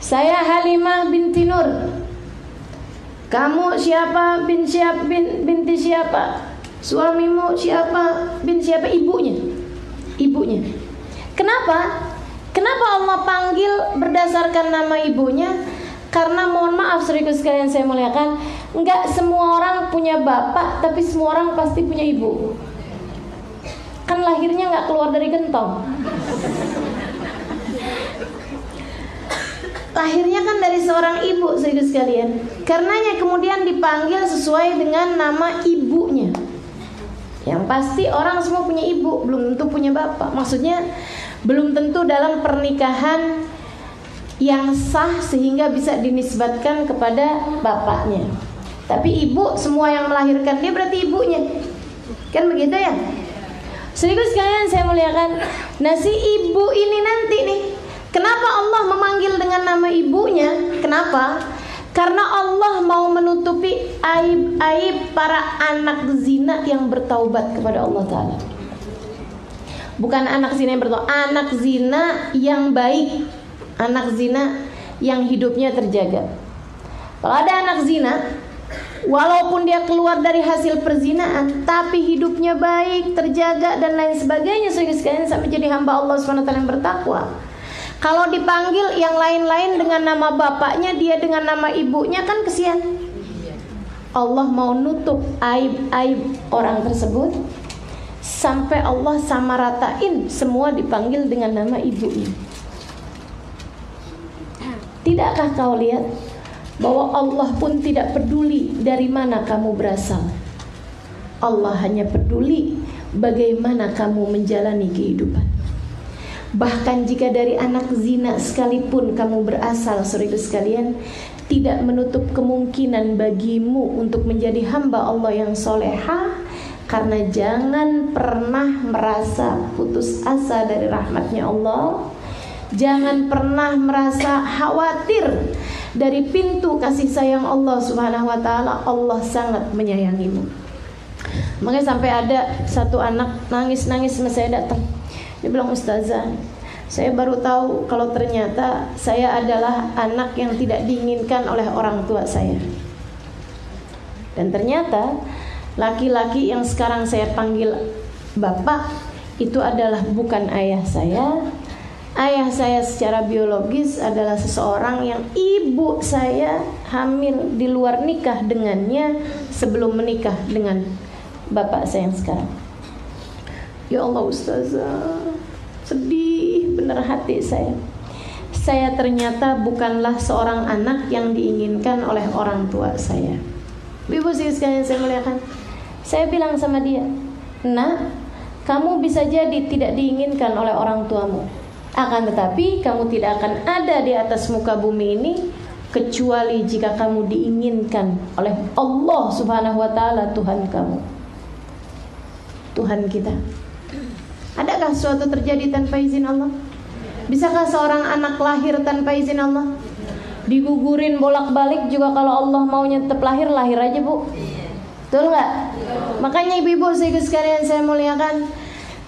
Saya Halimah binti Nur. Kamu siapa binti siapa? Suamimu siapa bin siapa? Ibunya. Kenapa Allah panggil berdasarkan nama ibunya? Karena mohon maaf saudaraku sekalian saya muliakan, enggak semua orang punya bapak, tapi semua orang pasti punya ibu. Kan lahirnya enggak keluar dari gentong. Lahirnya kan dari seorang ibu saudaraku sekalian. Karenanya kemudian dipanggil sesuai dengan nama ibunya. Yang pasti orang semua punya ibu, belum tentu punya bapak. Maksudnya belum tentu dalam pernikahan yang sah sehingga bisa dinisbatkan kepada bapaknya. Tapi ibu, semua yang melahirkan dia berarti ibunya. Kan begitu ya? Saudaraku sekalian saya muliakan. Nah si ibu ini nanti nih, kenapa Allah memanggil dengan nama ibunya? Kenapa? Karena Allah mau menutupi aib-aib para anak zina yang bertaubat kepada Allah Ta'ala. Bukan anak zina yang bertaubat, anak zina yang baik, anak zina yang hidupnya terjaga. Kalau ada anak zina, walaupun dia keluar dari hasil perzinaan, tapi hidupnya baik, terjaga dan lain sebagainya, sekalian sampai jadi hamba Allah SWT yang bertakwa. Kalau dipanggil yang lain-lain dengan nama bapaknya, dia dengan nama ibunya, kan kesian. Allah mau nutup aib-aib orang tersebut sampai Allah samaratain semua dipanggil dengan nama ibunya. Tidakkah kau lihat bahwa Allah pun tidak peduli dari mana kamu berasal? Allah hanya peduli bagaimana kamu menjalani kehidupan. Bahkan jika dari anak zina sekalipun kamu berasal, saudara sekalian, tidak menutup kemungkinan bagimu untuk menjadi hamba Allah yang soleha. Karena jangan pernah merasa putus asa dari rahmatnya Allah. Jangan pernah merasa khawatir dari pintu kasih sayang Allah Subhanahu wa ta'ala. Allah sangat menyayangimu. Makanya sampai ada satu anak nangis-nangis sama saya datang. Dia bilang, ustazah, saya baru tahu kalau ternyata saya adalah anak yang tidak diinginkan oleh orang tua saya. Dan ternyata laki-laki yang sekarang saya panggil bapak itu adalah bukan ayah saya. Ayah saya secara biologis adalah seseorang yang ibu saya hamil di luar nikah dengannya sebelum menikah dengan bapak saya yang sekarang. Ya Allah ustazah, sedih bener hati saya. Saya ternyata bukanlah seorang anak yang diinginkan oleh orang tua saya. Ibu sekalian saya muliakan, saya bilang sama dia, nah, kamu bisa jadi tidak diinginkan oleh orang tuamu. Akan tetapi kamu tidak akan ada di atas muka bumi ini kecuali jika kamu diinginkan oleh Allah Subhanahu wa ta'ala, Tuhan kamu, Tuhan kita. Adakah sesuatu terjadi tanpa izin Allah? Bisakah seorang anak lahir tanpa izin Allah? Digugurin bolak-balik juga kalau Allah maunya tetap lahir, lahir aja bu. Betul nggak? Makanya ibu-ibu sekalian saya muliakan,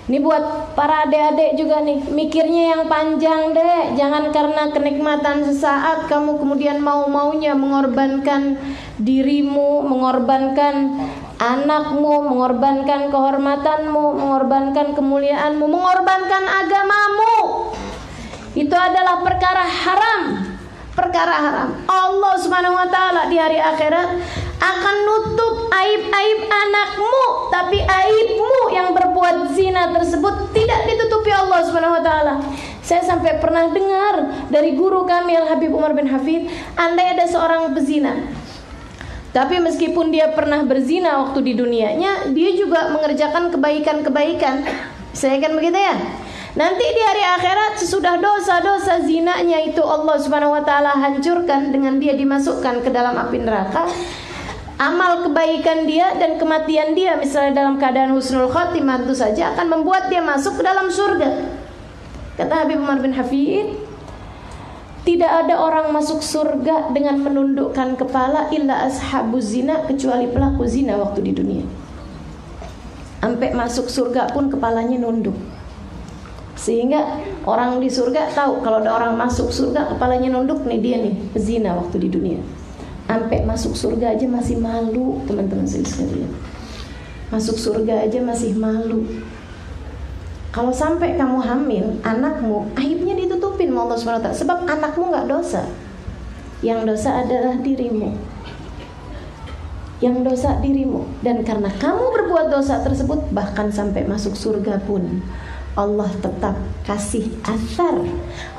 ini buat para adik-adik juga nih, mikirnya yang panjang deh. Jangan karena kenikmatan sesaat kamu kemudian mau-maunya mengorbankan dirimu, mengorbankan anakmu, mengorbankan kehormatanmu, mengorbankan kemuliaanmu, mengorbankan agamamu. Itu adalah perkara haram. Perkara haram. Allah Subhanahu wa ta'ala di hari akhirat akan nutup aib-aib anakmu, tapi aibmu yang berbuat zina tersebut tidak ditutupi Allah Subhanahu wa ta'ala. Saya sampai pernah dengar dari guru kami Al-Habib Umar bin Hafid, andai ada seorang pezina, tapi meskipun dia pernah berzina waktu di dunianya, dia juga mengerjakan kebaikan-kebaikan. Saya kan begitu ya? Nanti di hari akhirat sesudah dosa-dosa zinanya itu Allah Subhanahu wa ta'ala hancurkan dengan dia dimasukkan ke dalam api neraka. Amal kebaikan dia dan kematian dia misalnya dalam keadaan husnul khotimah itu saja akan membuat dia masuk ke dalam surga. Kata Habib Umar bin Hafid, tidak ada orang masuk surga dengan menundukkan kepala illa ashabuz zina, kecuali pelaku zina waktu di dunia. Sampai masuk surga pun kepalanya nunduk. Sehingga orang di surga tahu kalau ada orang masuk surga kepalanya nunduk, nih dia nih pezina waktu di dunia. Sampai masuk surga aja masih malu, teman-teman sekalian. Masuk surga aja masih malu. Kalau sampai kamu hamil, anakmu, aibnya ditutupin sama Allah SWT. Sebab anakmu gak dosa. Yang dosa adalah dirimu. Yang dosa dirimu. Dan karena kamu berbuat dosa tersebut, bahkan sampai masuk surga pun, Allah tetap kasih athar,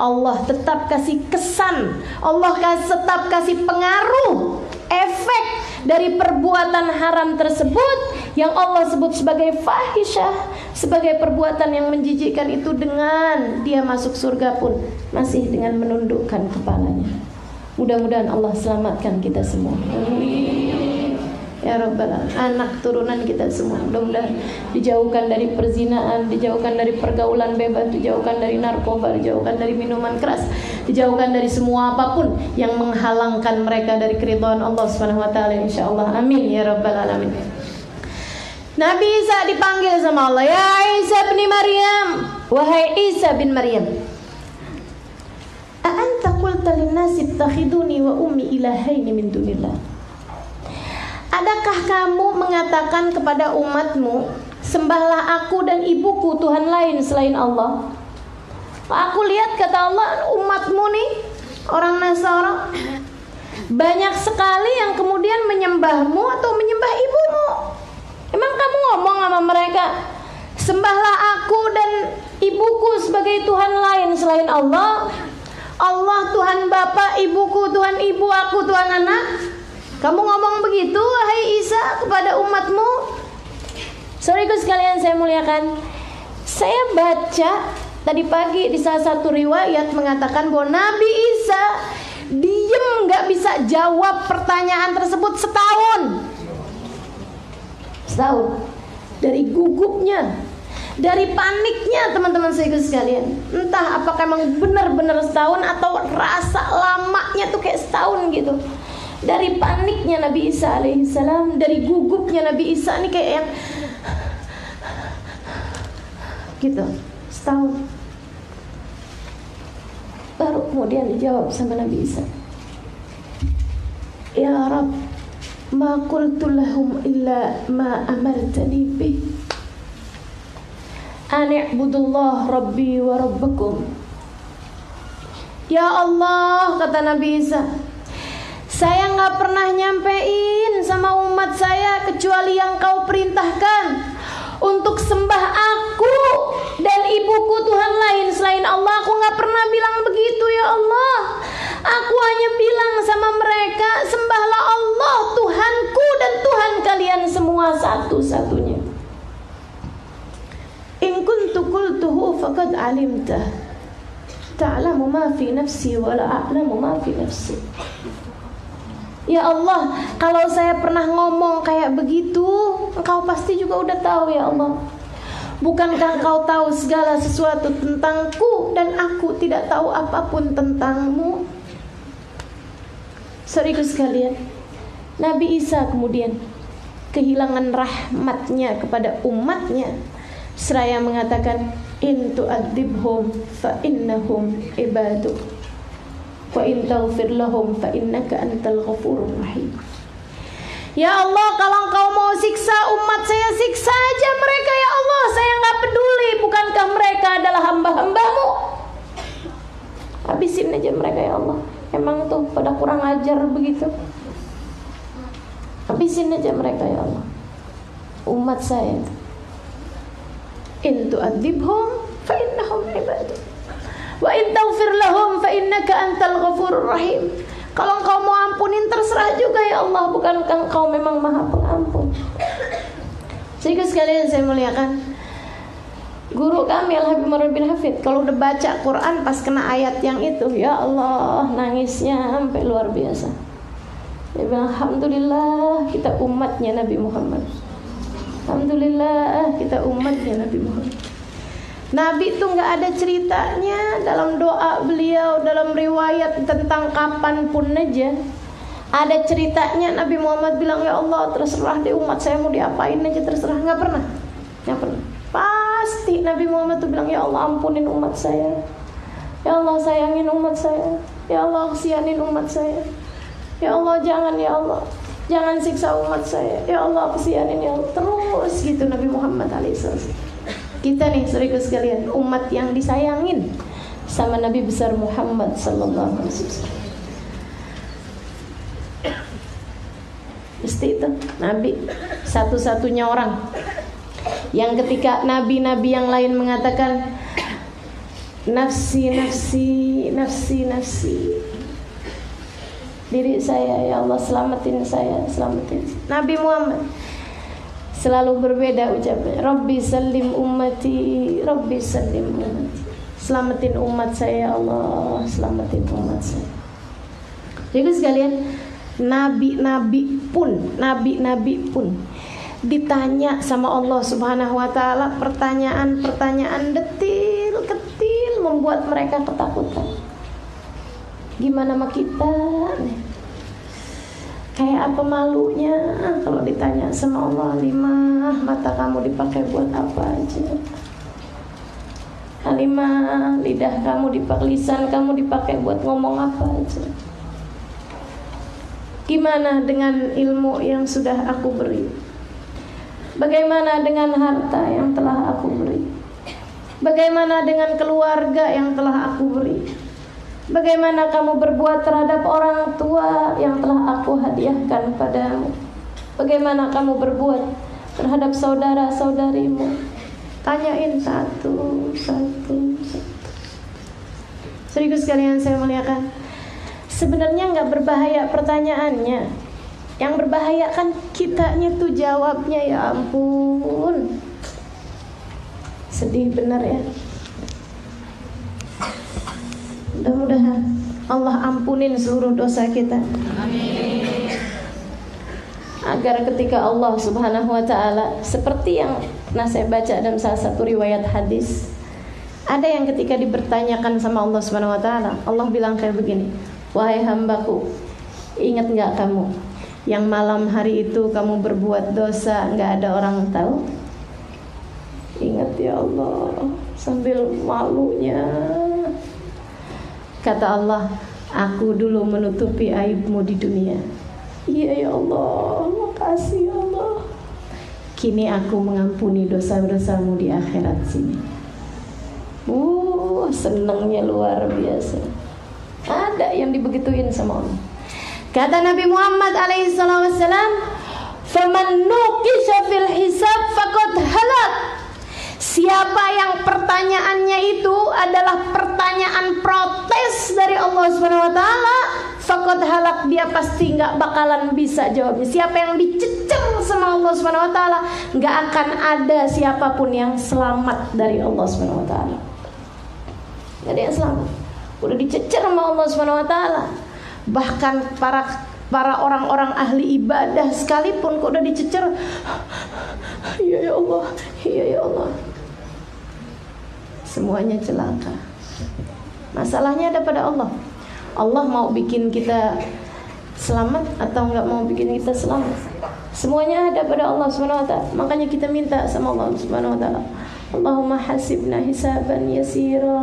Allah tetap kasih kesan, Allah tetap kasih pengaruh, efek dari perbuatan haram tersebut yang Allah sebut sebagai fahisyah, sebagai perbuatan yang menjijikkan itu, dengan dia masuk surga pun masih dengan menundukkan kepalanya. Mudah-mudahan Allah selamatkan kita semua. Amin. Ya Rabbal Alamin. Anak turunan kita semua mudah-mudahan dijauhkan dari perzinaan, dijauhkan dari pergaulan bebas, dijauhkan dari narkoba, dijauhkan dari minuman keras, dijauhkan dari semua apapun yang menghalangkan mereka dari keridhaan Allah Subhanahu wa taala, insyaallah. Amin ya Rabbal Alamin. Nabi Isa dipanggil sama Allah, ya Isa bin Maryam, wahai Isa bin Maryam, a anta qulta lin-nasi ittakhiduni wa ummi ilahaini min dunillah. Adakah kamu mengatakan kepada umatmu, sembahlah aku dan ibuku Tuhan lain selain Allah? Aku lihat, kata Allah, umatmu nih, orang Nasara, banyak sekali yang kemudian menyembahmu atau menyembah ibumu. Emang kamu ngomong sama mereka, sembahlah aku dan ibuku sebagai Tuhan lain selain Allah? Allah Tuhan Bapa, ibuku Tuhan ibu, aku Tuhan anak. Kamu ngomong begitu, wahai Isa, kepada umatmu? Saudaraku sekalian saya muliakan, saya baca tadi pagi di salah satu riwayat mengatakan bahwa Nabi Isa diem, gak bisa jawab pertanyaan tersebut setahun. Dari gugupnya, dari paniknya, teman-teman saya sekalian. Entah apakah memang benar-benar setahun atau rasa lamanya tuh kayak setahun gitu. Dari paniknya Nabi Isa alaihissalam, dari gugupnya Nabi Isa ini kayak yang gitu, setahun. Baru kemudian dijawab sama Nabi Isa, ya Rabb, ma qultu lahum illa ma amartani bih, an i'budullah rabbi wa rabbakum. Ya Allah, kata Nabi Isa, saya gak pernah nyampein sama umat saya kecuali yang kau perintahkan untuk sembah aku dan ibuku Tuhan lain selain Allah. Aku gak pernah bilang begitu, ya Allah. Aku hanya bilang sama mereka, sembahlah Allah Tuhanku dan Tuhan kalian semua satu-satunya. In kuntu qultuhu faqad alimtah, ta'lamu ma fi nafsi wa la a'lamu ma fi nafsi. Ya Allah, kalau saya pernah ngomong kayak begitu, Engkau pasti juga udah tahu, ya Allah. Bukankah Engkau tahu segala sesuatu tentangku dan aku tidak tahu apapun tentangmu? Saudaraku sekalian, Nabi Isa kemudian kehilangan rahmatnya kepada umatnya, seraya mengatakan, in tu'adzibhum fa innahum ibaduk, wa in taghfir lahum fa innaka antal ghafurur rahim. Ya Allah, kalau Engkau mau siksa umat saya, siksa aja mereka, ya Allah. Saya gak peduli, bukankah mereka adalah hamba-hambamu? Habisin aja mereka, ya Allah. Emang tuh pada kurang ajar begitu. Habisin aja mereka, ya Allah, umat saya. In tu'adzibhum fa innahum ibaduk, wa in taghfir lahum fa innaka antal ghafurur rahim. Kalau Engkau mau ampunin terserah juga, ya Allah, bukankah Engkau memang Maha Pengampun? Jadi sekalian saya muliakan, guru kami Al-Habib Umar bin Hafid kalau udah baca Quran pas kena ayat yang itu, ya Allah, nangisnya sampai luar biasa. Dia bilang, alhamdulillah kita umatnya Nabi Muhammad. Alhamdulillah kita umatnya Nabi Muhammad. Nabi itu gak ada ceritanya dalam doa beliau, dalam riwayat tentang kapan pun aja. Ada ceritanya Nabi Muhammad bilang, ya Allah terserah deh umat saya mau diapain aja terserah. Gak pernah. Pasti Nabi Muhammad tuh bilang, ya Allah ampunin umat saya, ya Allah sayangin umat saya, ya Allah kasihanin umat saya, ya Allah jangan, ya Allah jangan siksa umat saya, ya Allah kasihanin, ya Allah. Terus gitu Nabi Muhammad alaihissalam. Kita nih saudaraku sekalian, umat yang disayangin sama Nabi besar Muhammad sallallahu alaihi wasallam. Mesti itu Nabi satu-satunya orang yang ketika nabi-nabi yang lain mengatakan nafsi, nafsi, nafsi, nafsi, diri saya, ya Allah selamatin saya, selamatin. Nabi Muhammad selalu berbeda ucapannya. Rabbi salim ummati, Rabbi salim ummati. Selamatin umat saya, ya Allah selamatin umat saya. Jadi sekalian, nabi-nabi pun ditanya sama Allah Subhanahu wa taala pertanyaan-pertanyaan detil-ketil membuat mereka ketakutan. Gimana sama kita nih? Kayak apa malunya kalau ditanya sama Allah, Halimah, mata kamu dipakai buat apa aja? Halimah, lidah kamu dipakai, lisan kamu dipakai buat ngomong apa aja? Gimana dengan ilmu yang sudah aku beri? Bagaimana dengan harta yang telah aku beri? Bagaimana dengan keluarga yang telah aku beri? Bagaimana kamu berbuat terhadap orang tua yang telah aku hadiahkan padamu? Bagaimana kamu berbuat terhadap saudara-saudarimu? Tanyain satu-satu. Serius sekalian saya muliakan. Sebenarnya nggak berbahaya pertanyaannya. Yang berbahaya kan kitanya tuh jawabnya, ya ampun. Sedih benar ya. Mudah-mudahan Allah ampunin seluruh dosa kita. Amin. Agar ketika Allah Subhanahu wa taala, seperti yang saya baca dalam salah satu riwayat hadis, ada yang ketika dibertanyakan sama Allah Subhanahu wa taala, Allah bilang kayak begini, wahai hambaku, ingat gak kamu yang malam hari itu kamu berbuat dosa gak ada orang tahu? Ingat ya Allah, sambil malunya. Kata Allah, aku dulu menutupi aibmu di dunia. Iya ya Allah, makasih ya Allah. Kini aku mengampuni dosa-dosamu di akhirat sini. Senangnya luar biasa. Ada yang dibegituin sama Allah. Kata Nabi Muhammad alaihissalam, faman nuqisha fil hisab faqad halak. Siapa yang pertanyaannya itu adalah pertanyaan protes dari Allah Subhanahu wa taala, faqad halak, dia pasti enggak bakalan bisa jawabnya. Siapa yang dicecer sama Allah Subhanahu wa taala, enggak akan ada siapapun yang selamat dari Allah Subhanahu wa taala. Enggak ada yang selamat. Udah dicecer sama Allah Subhanahu wa taala. Bahkan para orang-orang ahli ibadah sekalipun kok udah dicecer, iya ya Allah, iya ya Allah. Semuanya celaka. Masalahnya ada pada Allah. Allah mau bikin kita selamat atau enggak mau bikin kita selamat, semuanya ada pada Allah Subhanahu wa taala. Makanya kita minta sama Allah Subhanahu wa taala, Allahumma hasibna hisaban yasira.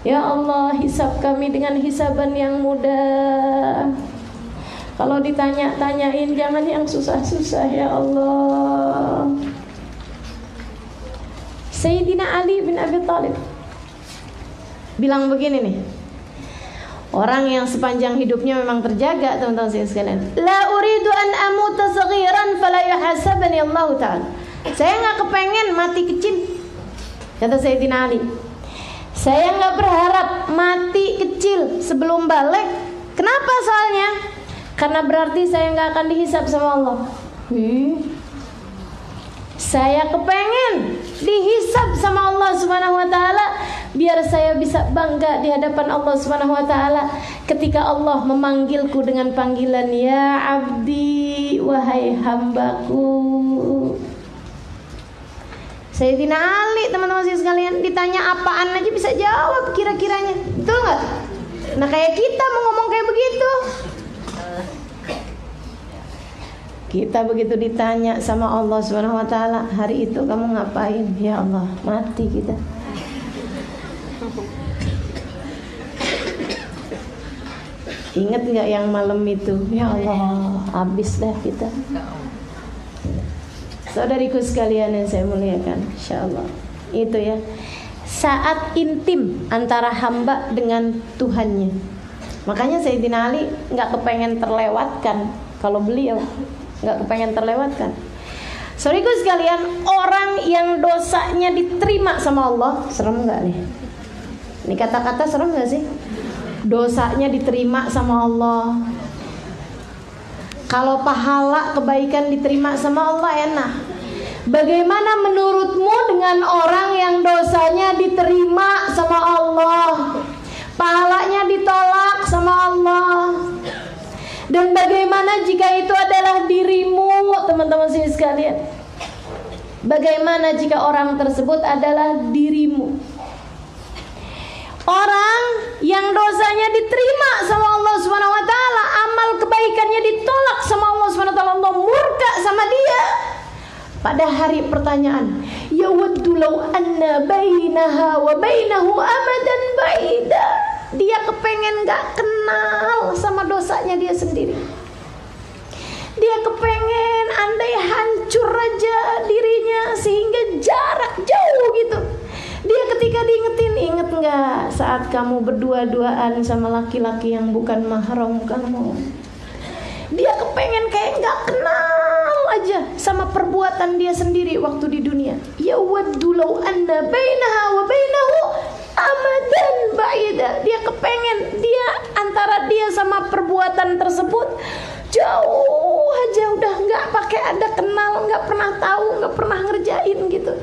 Ya Allah, hisab kami dengan hisaban yang mudah. Kalau ditanya-tanyain jangan yang susah-susah ya Allah. Sayyidina Ali bin Abi Thalib bilang begini nih, orang yang sepanjang hidupnya memang terjaga, teman-teman sekalian. La uridu an amuta saghiran fala yuhasabani Allah ta'ala. Saya enggak kepengen mati kecil, kata Sayyidina Ali. Saya enggak berharap mati kecil sebelum balik. Kenapa soalnya? Karena berarti saya enggak akan dihisab sama Allah. Saya kepengen dihisab sama Allah Subhanahu wa taala biar saya bisa bangga di hadapan Allah Subhanahu wa taala ketika Allah memanggilku dengan panggilan ya abdi, wahai hambaku. Sayyidina Ali, teman-teman sekalian, ditanya apaan aja bisa jawab kira-kiranya. Betul enggak? Nah, kayak kita mau ngomong kayak begitu, Kita begitu ditanya sama Allah Subhanahu wa taala, hari itu kamu ngapain? Ya Allah, mati kita. Ingat nggak yang malam itu? Ya Allah, habis dah kita. Saudariku sekalian yang saya muliakan, insyaallah itu ya, saat intim antara hamba dengan Tuhannya. Makanya Sayyidina Ali nggak kepengen terlewatkan. Kalau beliau nggak kepengen terlewatkan. Saudariku sekalian, orang yang dosanya diterima sama Allah, serem nggak nih? Ini kata-kata serem nggak sih? Dosanya diterima sama Allah. Kalau pahala kebaikan diterima sama Allah enak. Bagaimana menurutmu dengan orang yang dosanya diterima sama Allah, pahalanya ditolak sama Allah? Dan bagaimana jika itu adalah dirimu, teman-teman sekalian? Bagaimana jika orang tersebut adalah dirimu? Orang yang dosanya diterima sama Allah Subhanahu wa taala, amal kebaikannya ditolak sama Allah Subhanahu wa taala, Allah murka sama dia. Pada hari pertanyaan, yawaddu law anna bainaha wa bainahu amadan baida. Dia kepengen gak kenal sama dosanya dia sendiri. Dia kepengen andai hancur aja dirinya sehingga jarak jauh gitu. Dia ketika diingetin, inget gak saat kamu berdua-duaan sama laki-laki yang bukan mahram kamu? Dia kepengen kayak gak kenal aja sama perbuatan dia sendiri waktu di dunia. Yawaddu law anna bainaha wa bainahu amadan ba'ida. Dia kepengen dia antara dia sama perbuatan tersebut jauh aja, udah nggak pakai ada kenal, nggak pernah tahu, nggak pernah ngerjain gitu.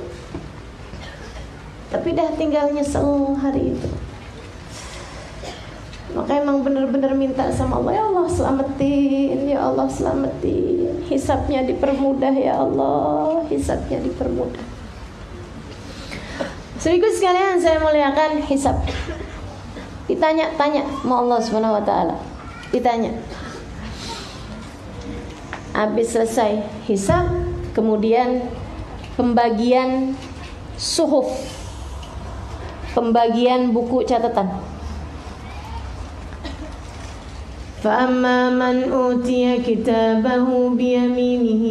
Tapi dah tinggal nyesel hari itu. Maka emang benar-benar minta sama Allah, ya Allah selamatin, ya Allah selamatin, hisabnya dipermudah ya Allah, hisabnya dipermudah. Saudaraku sekalian saya muliakan, hisab. Ditanya-tanya sama Allah Subhanahu wa taala. Ditanya. Habis selesai hisab, kemudian pembagian suhuf, pembagian buku catatan. فَأَمَّا مَنْ أُوتِيَ كِتَابَهُ بِيَمِينِهِ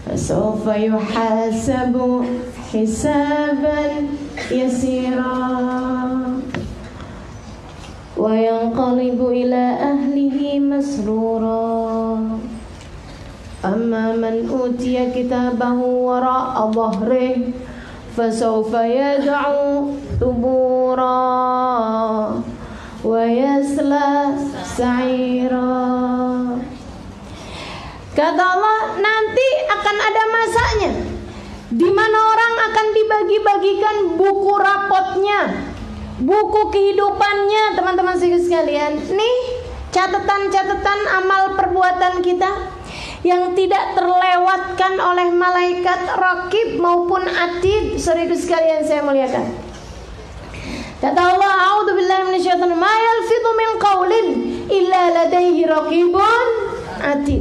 فَسَوْفَ يُحَاسَبُ حِسَابًا يَسِيرًا وَيَنْقَلِبُ إِلَى أَهْلِهِ مَسْرُورًا أَمَّا مَنْ أُوتِيَ كِتَابَهُ وَرَاءَ ظَهْرِهِ فَسَوْفَ يَدْعُو ثُبُورًا wa yasla sa'ira. Kata Allah, nanti akan ada masanya di mana orang akan dibagi-bagikan buku rapotnya, buku kehidupannya, teman-teman sekalian. Nih catatan-catatan amal perbuatan kita yang tidak terlewatkan oleh malaikat raqib maupun atid. Saudara sekalian saya muliakan. Kata Allah, a'udzubillahi minasyaitonir rajim, ma yalfidhu min qaulin illa ladaihi raqibun atid.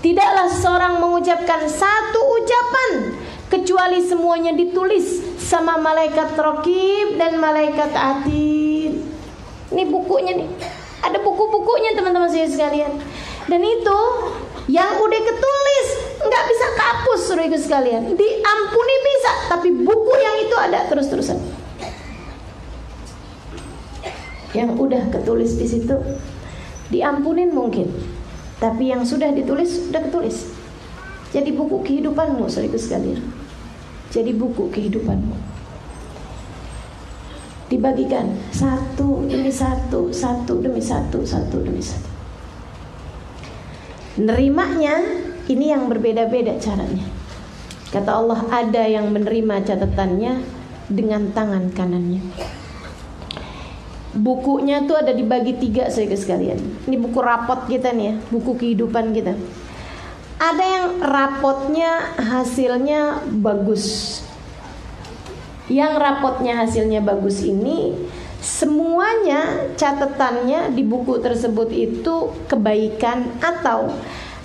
Tidaklah seorang mengucapkan satu ucapan kecuali semuanya ditulis sama malaikat raqib dan malaikat atid. Ini bukunya nih. Ada buku-bukunya teman-teman sekalian. Dan itu yang udah ketulis nggak bisa kapus, saudara sekalian. Diampuni bisa, tapi buku yang itu ada terus-terusan. Yang udah ketulis di situ diampunin mungkin, tapi yang sudah ditulis sudah ketulis. Jadi buku kehidupanmu, saudara sekalian. Jadi buku kehidupanmu dibagikan satu demi satu, satu demi satu, satu demi satu. Nerimanya ini yang berbeda-beda caranya. Kata Allah, ada yang menerima catatannya dengan tangan kanannya. Bukunya tuh ada dibagi 3, saudara sekalian. Ini buku rapot kita nih ya, buku kehidupan kita. Ada yang rapotnya hasilnya bagus. Yang rapotnya hasilnya bagus ini semuanya catatannya di buku tersebut itu kebaikan atau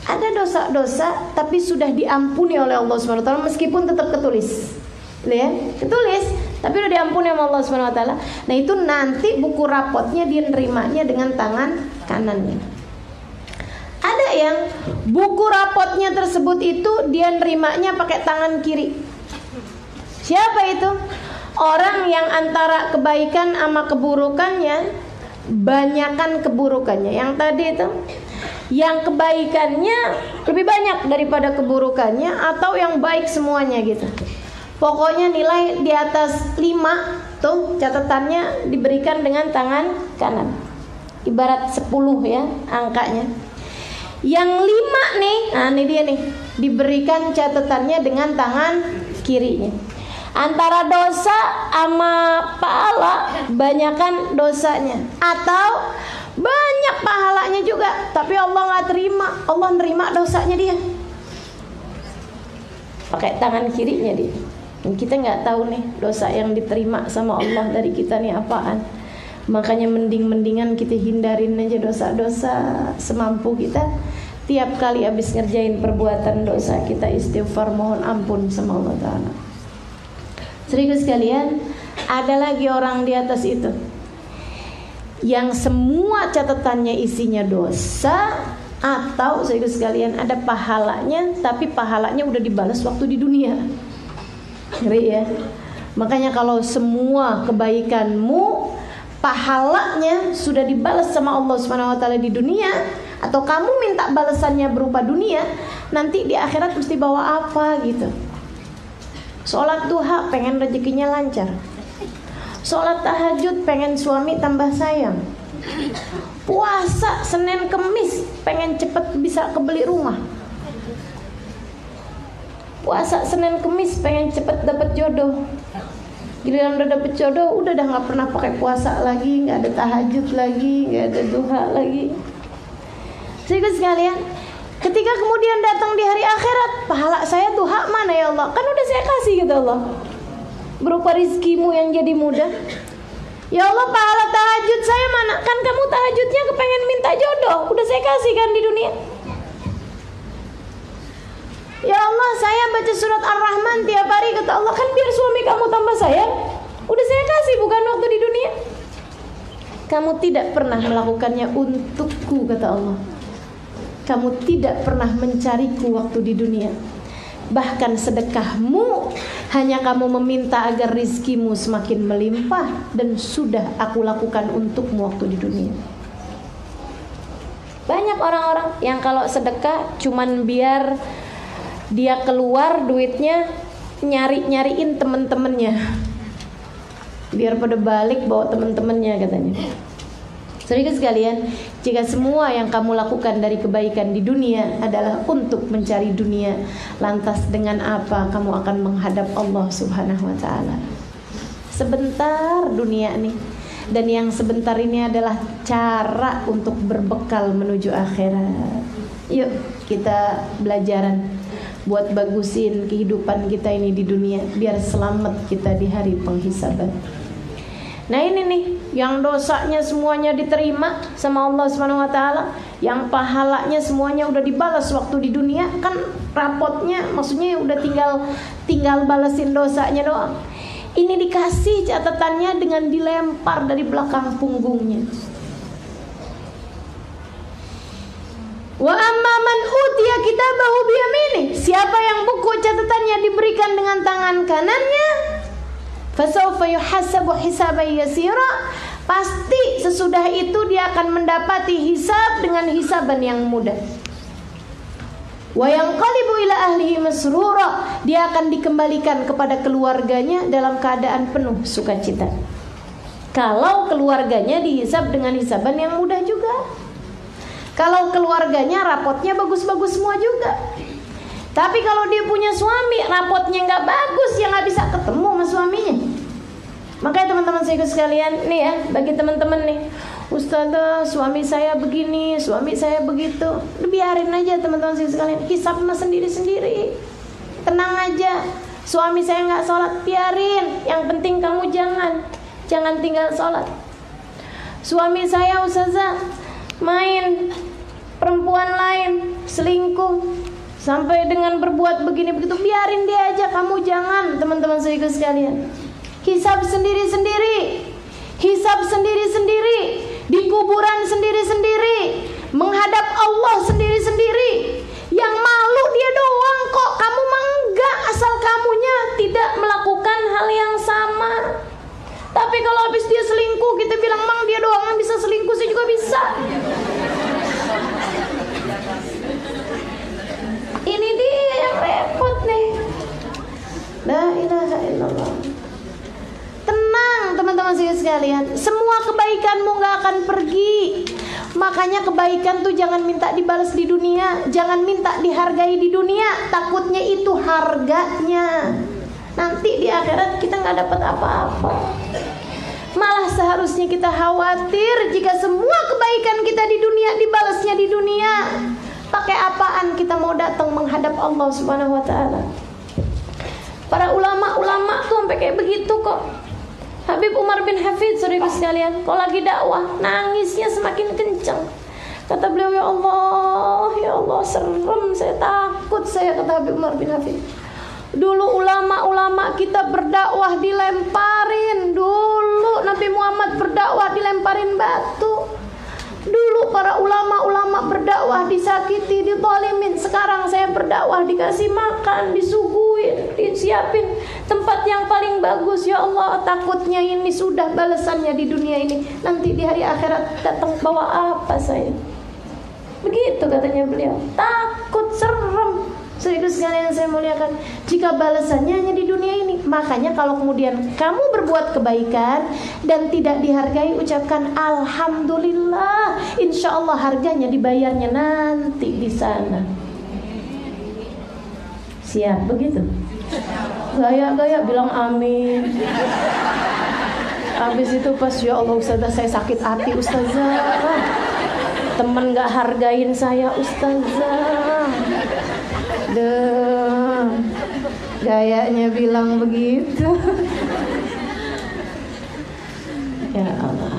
Ada dosa-dosa tapi sudah diampuni oleh Allah Subhanahu wa taala meskipun tetap ketulis. Ya, ketulis tapi udah diampuni sama Allah Subhanahu wa taala. Nah, itu nanti buku rapotnya dia nerimanya dengan tangan kanannya. Ada yang buku rapotnya tersebut itu dia nerimanya pakai tangan kiri. Siapa itu? Orang yang antara kebaikan sama keburukannya banyakan keburukannya. Yang tadi itu yang kebaikannya lebih banyak daripada keburukannya, atau yang baik semuanya gitu. Pokoknya nilai di atas 5 tuh catatannya diberikan dengan tangan kanan. Ibarat 10 ya angkanya. Yang 5 nih, nah ini dia nih, diberikan catatannya dengan tangan kirinya. Antara dosa sama pahala banyakan dosanya, atau banyak pahalanya juga tapi Allah nggak terima, Allah nerima dosanya dia pakai tangan kirinya dia. Kita nggak tahu nih dosa yang diterima sama Allah dari kita nih apaan. Makanya mendingan kita hindarin aja dosa-dosa semampu kita. Tiap kali habis ngerjain perbuatan dosa kita istighfar mohon ampun sama Allah Ta'ala. Serius sekalian, ada lagi orang di atas itu yang semua catatannya isinya dosa, atau serius sekalian ada pahalanya tapi pahalanya udah dibalas waktu di dunia. Ngeri ya. Makanya kalau semua kebaikanmu pahalanya sudah dibalas sama Allah Subhanahu wa taala di dunia, atau kamu minta balasannya berupa dunia, nanti di akhirat mesti bawa apa gitu. Sholat duha pengen rezekinya lancar, sholat tahajud pengen suami tambah sayang, puasa Senin Kemis pengen cepet bisa kebeli rumah, puasa Senin Kemis pengen cepet dapet jodoh. Giliran udah dapet jodoh udah dah nggak pernah pakai puasa lagi, nggak ada tahajud lagi, nggak ada duha lagi. Sehingga sekalian, ketika kemudian datang di hari akhirat, pahala saya duha mana ya Allah? Kan udah saya kasih gitu Allah, berupa rizkimu yang jadi mudah. Ya Allah, pahala tahajud saya mana? Kan kamu tahajudnya kepengen minta jodoh, udah saya kasih kan di dunia. Ya Allah, saya baca surat Ar-Rahman tiap hari, kata Allah, kan biar suami kamu tambah sayang. Udah saya kasih bukan waktu di dunia. Kamu tidak pernah melakukannya untukku, kata Allah. Kamu tidak pernah mencariku waktu di dunia. Bahkan sedekahmu hanya kamu meminta agar rizkimu semakin melimpah, dan sudah aku lakukan untukmu waktu di dunia. Banyak orang-orang yang kalau sedekah cuman biar dia keluar duitnya nyariin temen-temennya, biar pada balik bawa temen-temennya katanya. Saudara sekalian, jika semua yang kamu lakukan dari kebaikan di dunia adalah untuk mencari dunia, lantas dengan apa kamu akan menghadap Allah Subhanahu wa taala? Sebentar dunia nih, dan yang sebentar ini adalah cara untuk berbekal menuju akhirat. Yuk kita belajaran buat bagusin kehidupan kita ini di dunia, biar selamat kita di hari penghisaban. Nah ini nih, yang dosanya semuanya diterima sama Allah Subhanahu wa taala, yang pahalanya semuanya udah dibalas waktu di dunia, kan rapotnya maksudnya udah tinggal balesin dosanya doang. Ini dikasih catatannya dengan dilempar dari belakang punggungnya. Wa amma man utiya kitabahu biyamini, siapa yang buku catatannya diberikan dengan tangan kanannya, fasawfa yuhasabu hisaban yasira, pasti sesudah itu dia akan mendapati hisab dengan hisaban yang mudah. Wa yanqalibu ila ahlihi masrura, dia akan dikembalikan kepada keluarganya dalam keadaan penuh sukacita. Kalau keluarganya dihisab dengan hisaban yang mudah juga. Kalau keluarganya rapotnya bagus-bagus semua juga. Tapi kalau dia punya suami rapotnya nggak bagus, ya nggak bisa ketemu sama suaminya. Makanya teman-teman saya sekalian nih ya, bagi teman-teman nih, Ustazah suami saya begini, suami saya begitu, biarin aja teman-teman saya sekalian, hisab mah sendiri-sendiri. Tenang aja, suami saya nggak sholat, biarin. Yang penting kamu jangan tinggal sholat. Suami saya Ustazah main perempuan lain selingkuh sampai dengan berbuat begini begitu, biarin dia aja, kamu jangan. Teman-teman saudara sekalian, hisab sendiri-sendiri, hisab sendiri-sendiri, di kuburan sendiri-sendiri, menghadap Allah sendiri-sendiri. Yang malu dia doang kok, kamu mah enggak, asal kamunya tidak melakukan hal yang sama. Tapi kalau habis dia selingkuh, kita bilang, mang dia doang yang bisa selingkuh, saya juga bisa. Ini dia yang repot nih. La ilaha illallah. Tenang teman-teman sekalian, semua kebaikanmu gak akan pergi. Makanya kebaikan tuh jangan minta dibalas di dunia, jangan minta dihargai di dunia. Takutnya itu harganya, nanti di akhirat kita gak dapat apa-apa. Malah seharusnya kita khawatir jika semua kebaikan kita di dunia dibalasnya di dunia. Pakai apaan kita mau datang menghadap Allah Subhanahu wa taala? Para ulama-ulama tuh sampai kayak begitu kok. Habib Umar bin Hafid, saudara sekalian, kalau lagi dakwah nangisnya semakin kencang. Kata beliau, ya Allah, serem, saya takut saya, kata Habib Umar bin Hafid. Dulu ulama-ulama kita berdakwah dilemparin, dulu Nabi Muhammad berdakwah dilemparin batu. Dulu para ulama-ulama berdakwah disakiti, dizalimin. Sekarang saya berdakwah dikasih makan, disuguhin, disiapin tempat yang paling bagus. Ya Allah, takutnya ini sudah balasannya di dunia ini, nanti di hari akhirat datang bawa apa saya? Begitu katanya beliau. Takut, serem. Saudara sekalian saya muliakan, jika balasannya hanya di dunia ini. Makanya kalau kemudian kamu berbuat kebaikan dan tidak dihargai, ucapkan alhamdulillah. Insya Allah harganya dibayarnya nanti di sana. Siap begitu? Gaya-gaya bilang amin. Habis itu pas, ya Allah ustazah saya sakit hati ustazah, temen gak hargain saya ustazah. Duh, gayanya bilang begitu. Ya Allah.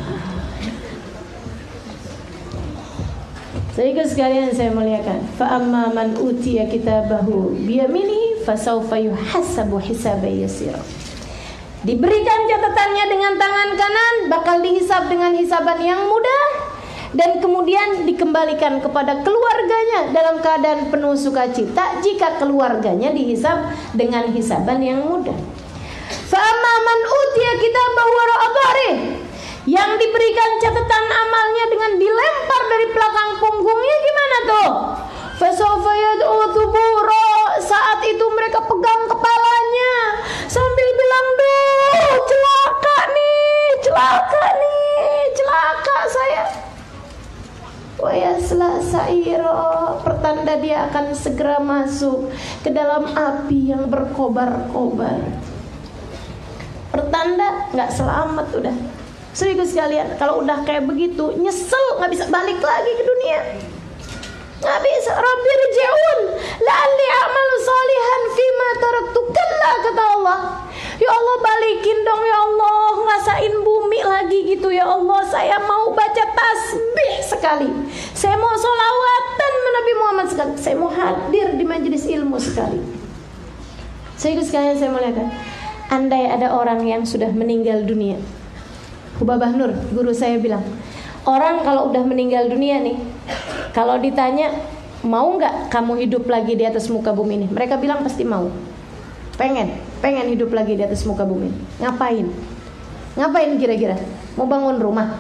Sehingga sekalian saya muliakan, fa amma man utiya kitabahu biyaminihi fasawfa yuhasabu hisaban yasira. Diberikan catatannya dengan tangan kanan, bakal dihisab dengan hisaban yang mudah, dan kemudian dikembalikan kepada keluarganya dalam keadaan penuh sukacita jika keluarganya dihisab dengan hisaban yang mudah. Fa amma man utiya kitabahu wara'a dhahrihi, yang diberikan catatan amalnya dengan dilempar dari belakang punggungnya, gimana tuh? Fasawfa yad'u thubura, saat itu mereka pegang kepalanya sambil bilang, duh celaka nih, celaka saya. Wa yasla sa'ira, pertanda dia akan segera masuk ke dalam api yang berkobar-kobar. Pertanda nggak selamat udah. Serius sekalian, kalau udah kayak begitu nyesel, nggak bisa balik lagi ke dunia. Nggak bisa. Rabbi rji'un la'alli a'malu salihan fima taraktu, kalla, kata Allah. Ya Allah balikin dong ya Allah, ngasain bumi lagi gitu ya Allah. Saya mau baca tasbih sekali, saya mau sholawatan Nabi Muhammad sekali, saya mau hadir di majelis ilmu sekali. Serius sekalian saya muliakan, andai ada orang yang sudah meninggal dunia, Hubabah Nur, guru saya bilang, orang kalau udah meninggal dunia nih, kalau ditanya mau nggak kamu hidup lagi di atas muka bumi ini, mereka bilang pasti mau. Pengen hidup lagi di atas muka bumi. Ngapain kira-kira? Mau bangun rumah?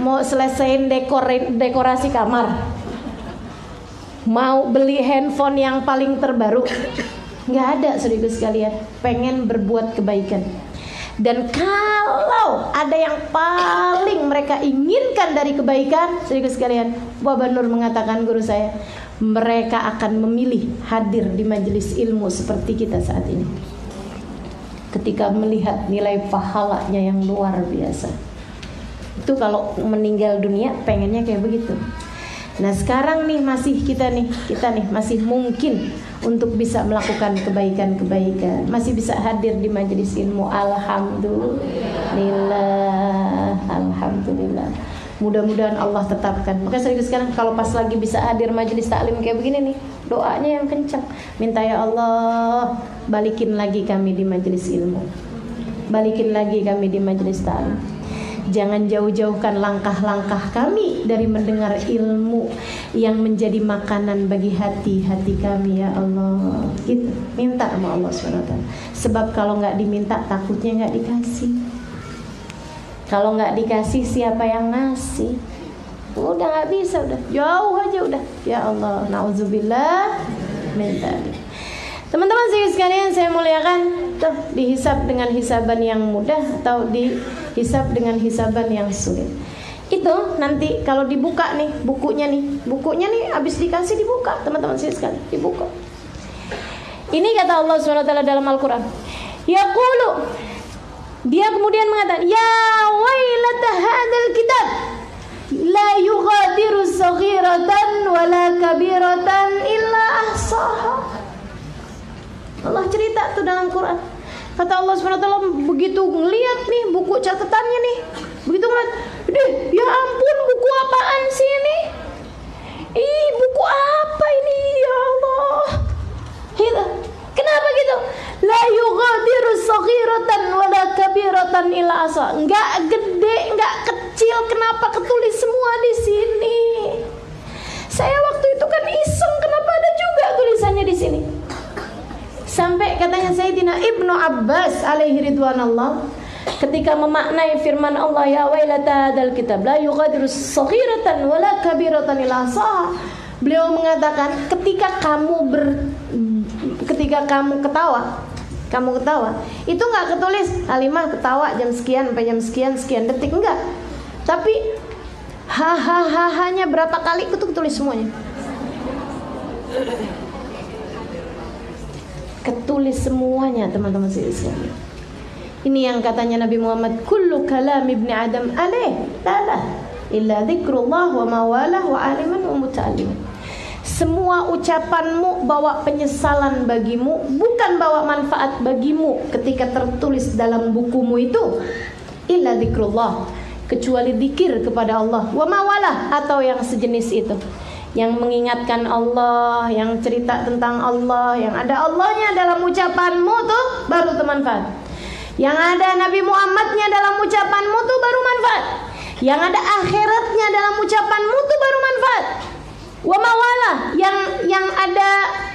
Mau selesaiin dekorasi kamar? Mau beli handphone yang paling terbaru? Nggak ada, saudara sekalian. Pengen berbuat kebaikan. Dan kalau ada yang paling mereka inginkan dari kebaikan, saudara sekalian, Bapak Nur mengatakan, guru saya, mereka akan memilih hadir di majelis ilmu seperti kita saat ini, ketika melihat nilai pahalanya yang luar biasa. Itu kalau meninggal dunia pengennya kayak begitu. Nah sekarang nih kita nih masih mungkin untuk bisa melakukan kebaikan-kebaikan, masih bisa hadir di majelis ilmu. Alhamdulillah. Mudah-mudahan Allah tetapkan. Makanya serius sekarang kalau pas lagi bisa hadir majelis taklim kayak begini nih, doanya yang kencang. Minta ya Allah, balikin lagi kami di majelis ilmu. Balikin lagi kami di majelis taklim. Jangan jauh-jauhkan langkah-langkah kami dari mendengar ilmu yang menjadi makanan bagi hati-hati kami ya Allah. Gitu. Minta sama Allah SWT. Sebab kalau nggak diminta takutnya nggak dikasih. Kalau nggak dikasih siapa yang ngasih? Udah nggak bisa, udah jauh aja udah. Ya Allah, nauzubillah min dzalik. Teman-teman sekalian saya muliakan, tuh dihisab dengan hisaban yang mudah atau dihisab dengan hisaban yang sulit. Itu nanti kalau dibuka nih bukunya nih habis dikasih dibuka, teman-teman sekalian, dibuka. Ini kata Allah SWT dalam Al-Quran. Yaqulu, dia kemudian mengatakan, ya wailata hadzal kitab la yughadiru saghiratan wala kabiratan illa ahsaha. Allah cerita tuh dalam Quran. Kata Allah SWT, begitu ngeliat nih buku catatannya nih, begitu ngeliat, deh ya ampun, buku apaan sih ini? Ih, buku apa ini ya Allah? Gitu. Kenapa gitu? La yughadiru saghiratan wala kabiratan illa asa. Enggak gede, enggak kecil, kenapa ketulis semua di sini? Saya waktu itu kan iseng, kenapa ada juga tulisannya di sini? Sampai katanya Sayyidina Ibnu Abbas alaihi ridwanallah ketika memaknai firman Allah ya wailata hadzal kitab la yughadiru saghiratan wala kabiratan illa asa. Beliau mengatakan ketika kamu ketawa itu nggak ketulis Halimah ketawa jam sekian sampai jam sekian detik, enggak, tapi hanya berapa kali itu ketulis semuanya, ketulis semuanya teman-teman sekalian. Ini yang katanya Nabi Muhammad, kullu kalam ibni Adam alaih la illa dzikrullah wa mawalah wa aliman wa muta'alliman. Semua ucapanmu bawa penyesalan bagimu, bukan bawa manfaat bagimu ketika tertulis dalam bukumu itu. Illa dzikrullah, kecuali zikir kepada Allah, wa mawalah atau yang sejenis itu, yang mengingatkan Allah, yang cerita tentang Allah, yang ada Allahnya dalam ucapanmu tuh baru manfaat. Yang ada Nabi Muhammadnya dalam ucapanmu tuh baru manfaat. Yang ada akhiratnya dalam ucapanmu tuh baru manfaat. Wa mawalah, yang ada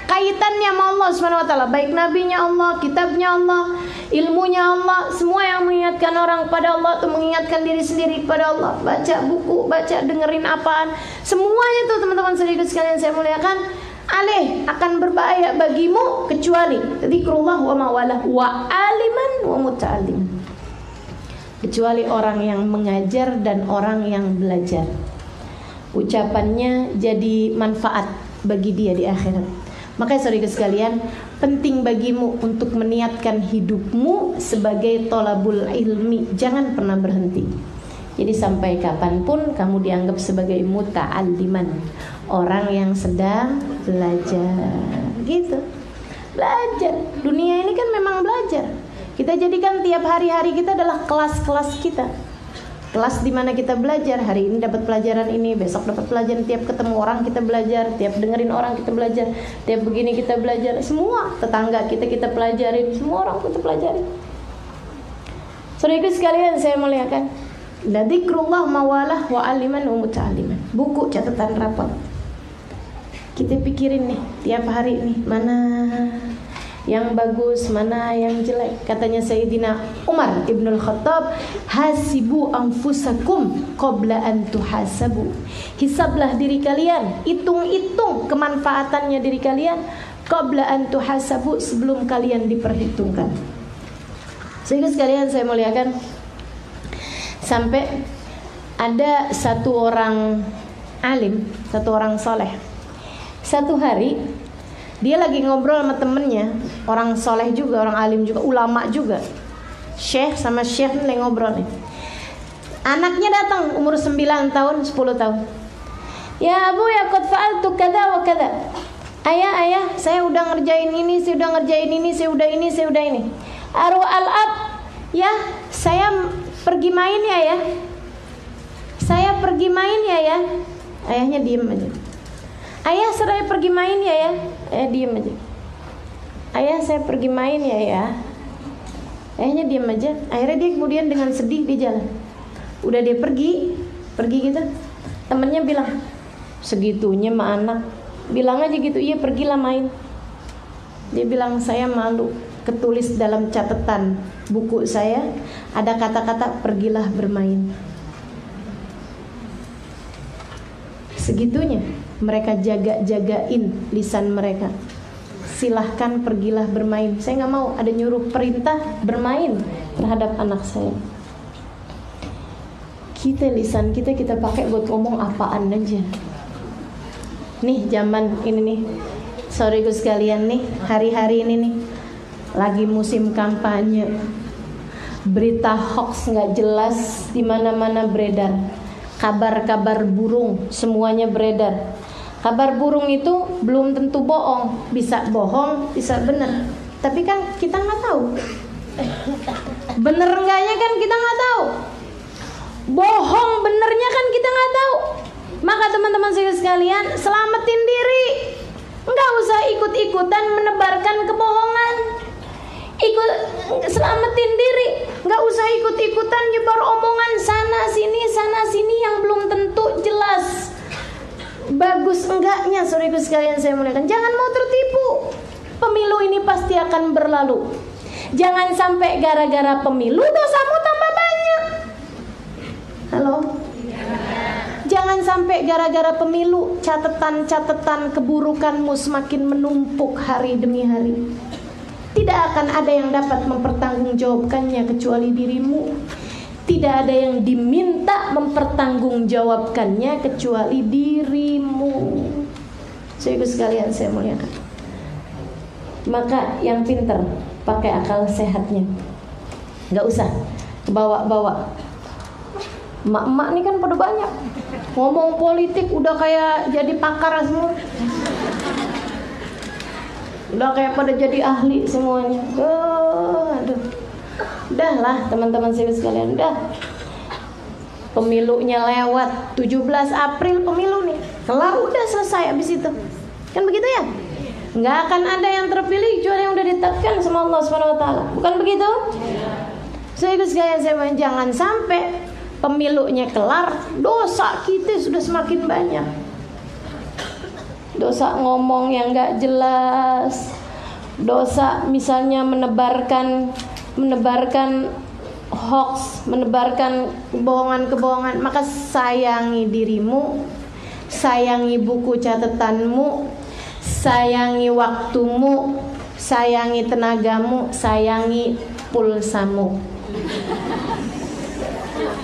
kaitannya sama Allah SWT, baik nabinya Allah, kitabnya Allah, ilmunya Allah, semua yang mengingatkan orang pada Allah, atau mengingatkan diri sendiri kepada Allah. Baca buku, baca dengerin apaan, semuanya itu teman-teman sekalian saya muliakan, alih akan berbahaya bagimu kecuali zikrullah wa mawalah wa aliman wa muta'allim, kecuali orang yang mengajar dan orang yang belajar. Ucapannya jadi manfaat bagi dia di akhirat. Makanya saudara sekalian, penting bagimu untuk meniatkan hidupmu sebagai tolabul ilmi. Jangan pernah berhenti. Jadi sampai kapanpun kamu dianggap sebagai muta'alliman, orang yang sedang belajar. Gitu. Belajar. Dunia ini kan memang belajar. Kita jadikan tiap hari-hari kita adalah kelas-kelas kita. Kelas di mana kita belajar, hari ini dapat pelajaran ini, besok dapat pelajaran, tiap ketemu orang kita belajar, tiap dengerin orang kita belajar, tiap begini kita belajar, semua tetangga kita pelajarin, semua orang kita pelajarin. Saudara sekalian saya muliakan, la dzikrullah mawalah wa aliman wa muta'alliman. Buku catatan rapor. Kita pikirin nih tiap hari nih, mana yang bagus, mana yang jelek. Katanya Sayyidina Umar Ibnul Khattab, hasibu anfusakum qabla an tuhasabu. Hisablah diri kalian, hitung-hitung kemanfaatannya diri kalian qabla an tuhasabu, sebelum kalian diperhitungkan. Sehingga sekalian saya muliakan, sampai ada satu orang alim, satu orang soleh. Satu hari dia lagi ngobrol sama temennya, orang soleh juga, orang alim juga, ulama juga. Syekh sama syekh nih ngobrol nih. Anaknya datang umur 9 tahun, 10 tahun. Ya Abu, ya qad fa'altu kada wa kada. Ayah, saya udah ngerjain ini, saya udah ngerjain ini, saya udah ini, saya udah ini. Aru al-ab, ya, saya pergi main ya. Saya pergi main ya. Ayahnya diem aja. Ayah, saya pergi main ya. Ayah diem aja. Ayah, saya pergi main ya. Ayahnya diem aja. Akhirnya dia kemudian dengan sedih dia jalan. Udah dia pergi gitu. Temennya bilang, segitunya mah anak. Bilang aja gitu, iya pergilah main. Dia bilang, saya malu. Ketulis dalam catatan buku saya ada kata-kata pergilah bermain. Segitunya mereka jaga-jagain lisan mereka. Silahkan pergilah bermain. Saya gak mau ada nyuruh perintah bermain terhadap anak saya. Lisan kita pakai buat ngomong apaan aja. Nih zaman ini nih, saudaraku sekalian nih, hari-hari ini nih lagi musim kampanye. Berita hoax nggak jelas di mana-mana beredar. Kabar-kabar burung semuanya beredar. Kabar burung itu belum tentu bohong, bisa bohong, bisa bener. Tapi kan kita nggak tahu. Bener enggaknya kan kita nggak tahu. Bohong benernya kan kita nggak tahu. Maka teman-teman saya sekalian, selamatin diri. Nggak usah ikut-ikutan menebarkan kebohongan. Selamatin diri. Nggak usah ikut-ikutan nyebar omongan sana sini yang belum tentu jelas bagus enggaknya. Saudaraku sekalian saya muliakan, jangan mau tertipu. Pemilu ini pasti akan berlalu. Jangan sampai gara-gara pemilu dosamu tambah banyak. Halo? Jangan sampai gara-gara pemilu catatan-catatan keburukanmu semakin menumpuk hari demi hari. Tidak akan ada yang dapat mempertanggungjawabkannya kecuali dirimu. Tidak ada yang diminta mempertanggungjawabkannya kecuali dirimu. Saudaraku sekalian saya muliakan. Maka yang pintar pakai akal sehatnya. Gak usah kebawa-bawa. Emak-emak nih kan pada banyak ngomong politik udah kayak jadi pakar semua. Udah kayak pada jadi ahli semuanya. Aduh. Udah lah teman-teman saya sekalian, udah. Pemilunya lewat, 17 April pemilu nih. Kelar udah selesai abis itu. Kan begitu ya? Nggak akan ada yang terpilih kecuali yang udah ditetapkan sama Allah Subhanahu wa taala. Bukan begitu? Saya sekalian saya jangan sampai pemilunya kelar, dosa kita sudah semakin banyak. Dosa ngomong yang gak jelas, dosa misalnya menebarkan hoax, menebarkan kebohongan-kebohongan. Maka sayangi dirimu, sayangi buku catatanmu, sayangi waktumu, sayangi tenagamu, sayangi pulsamu.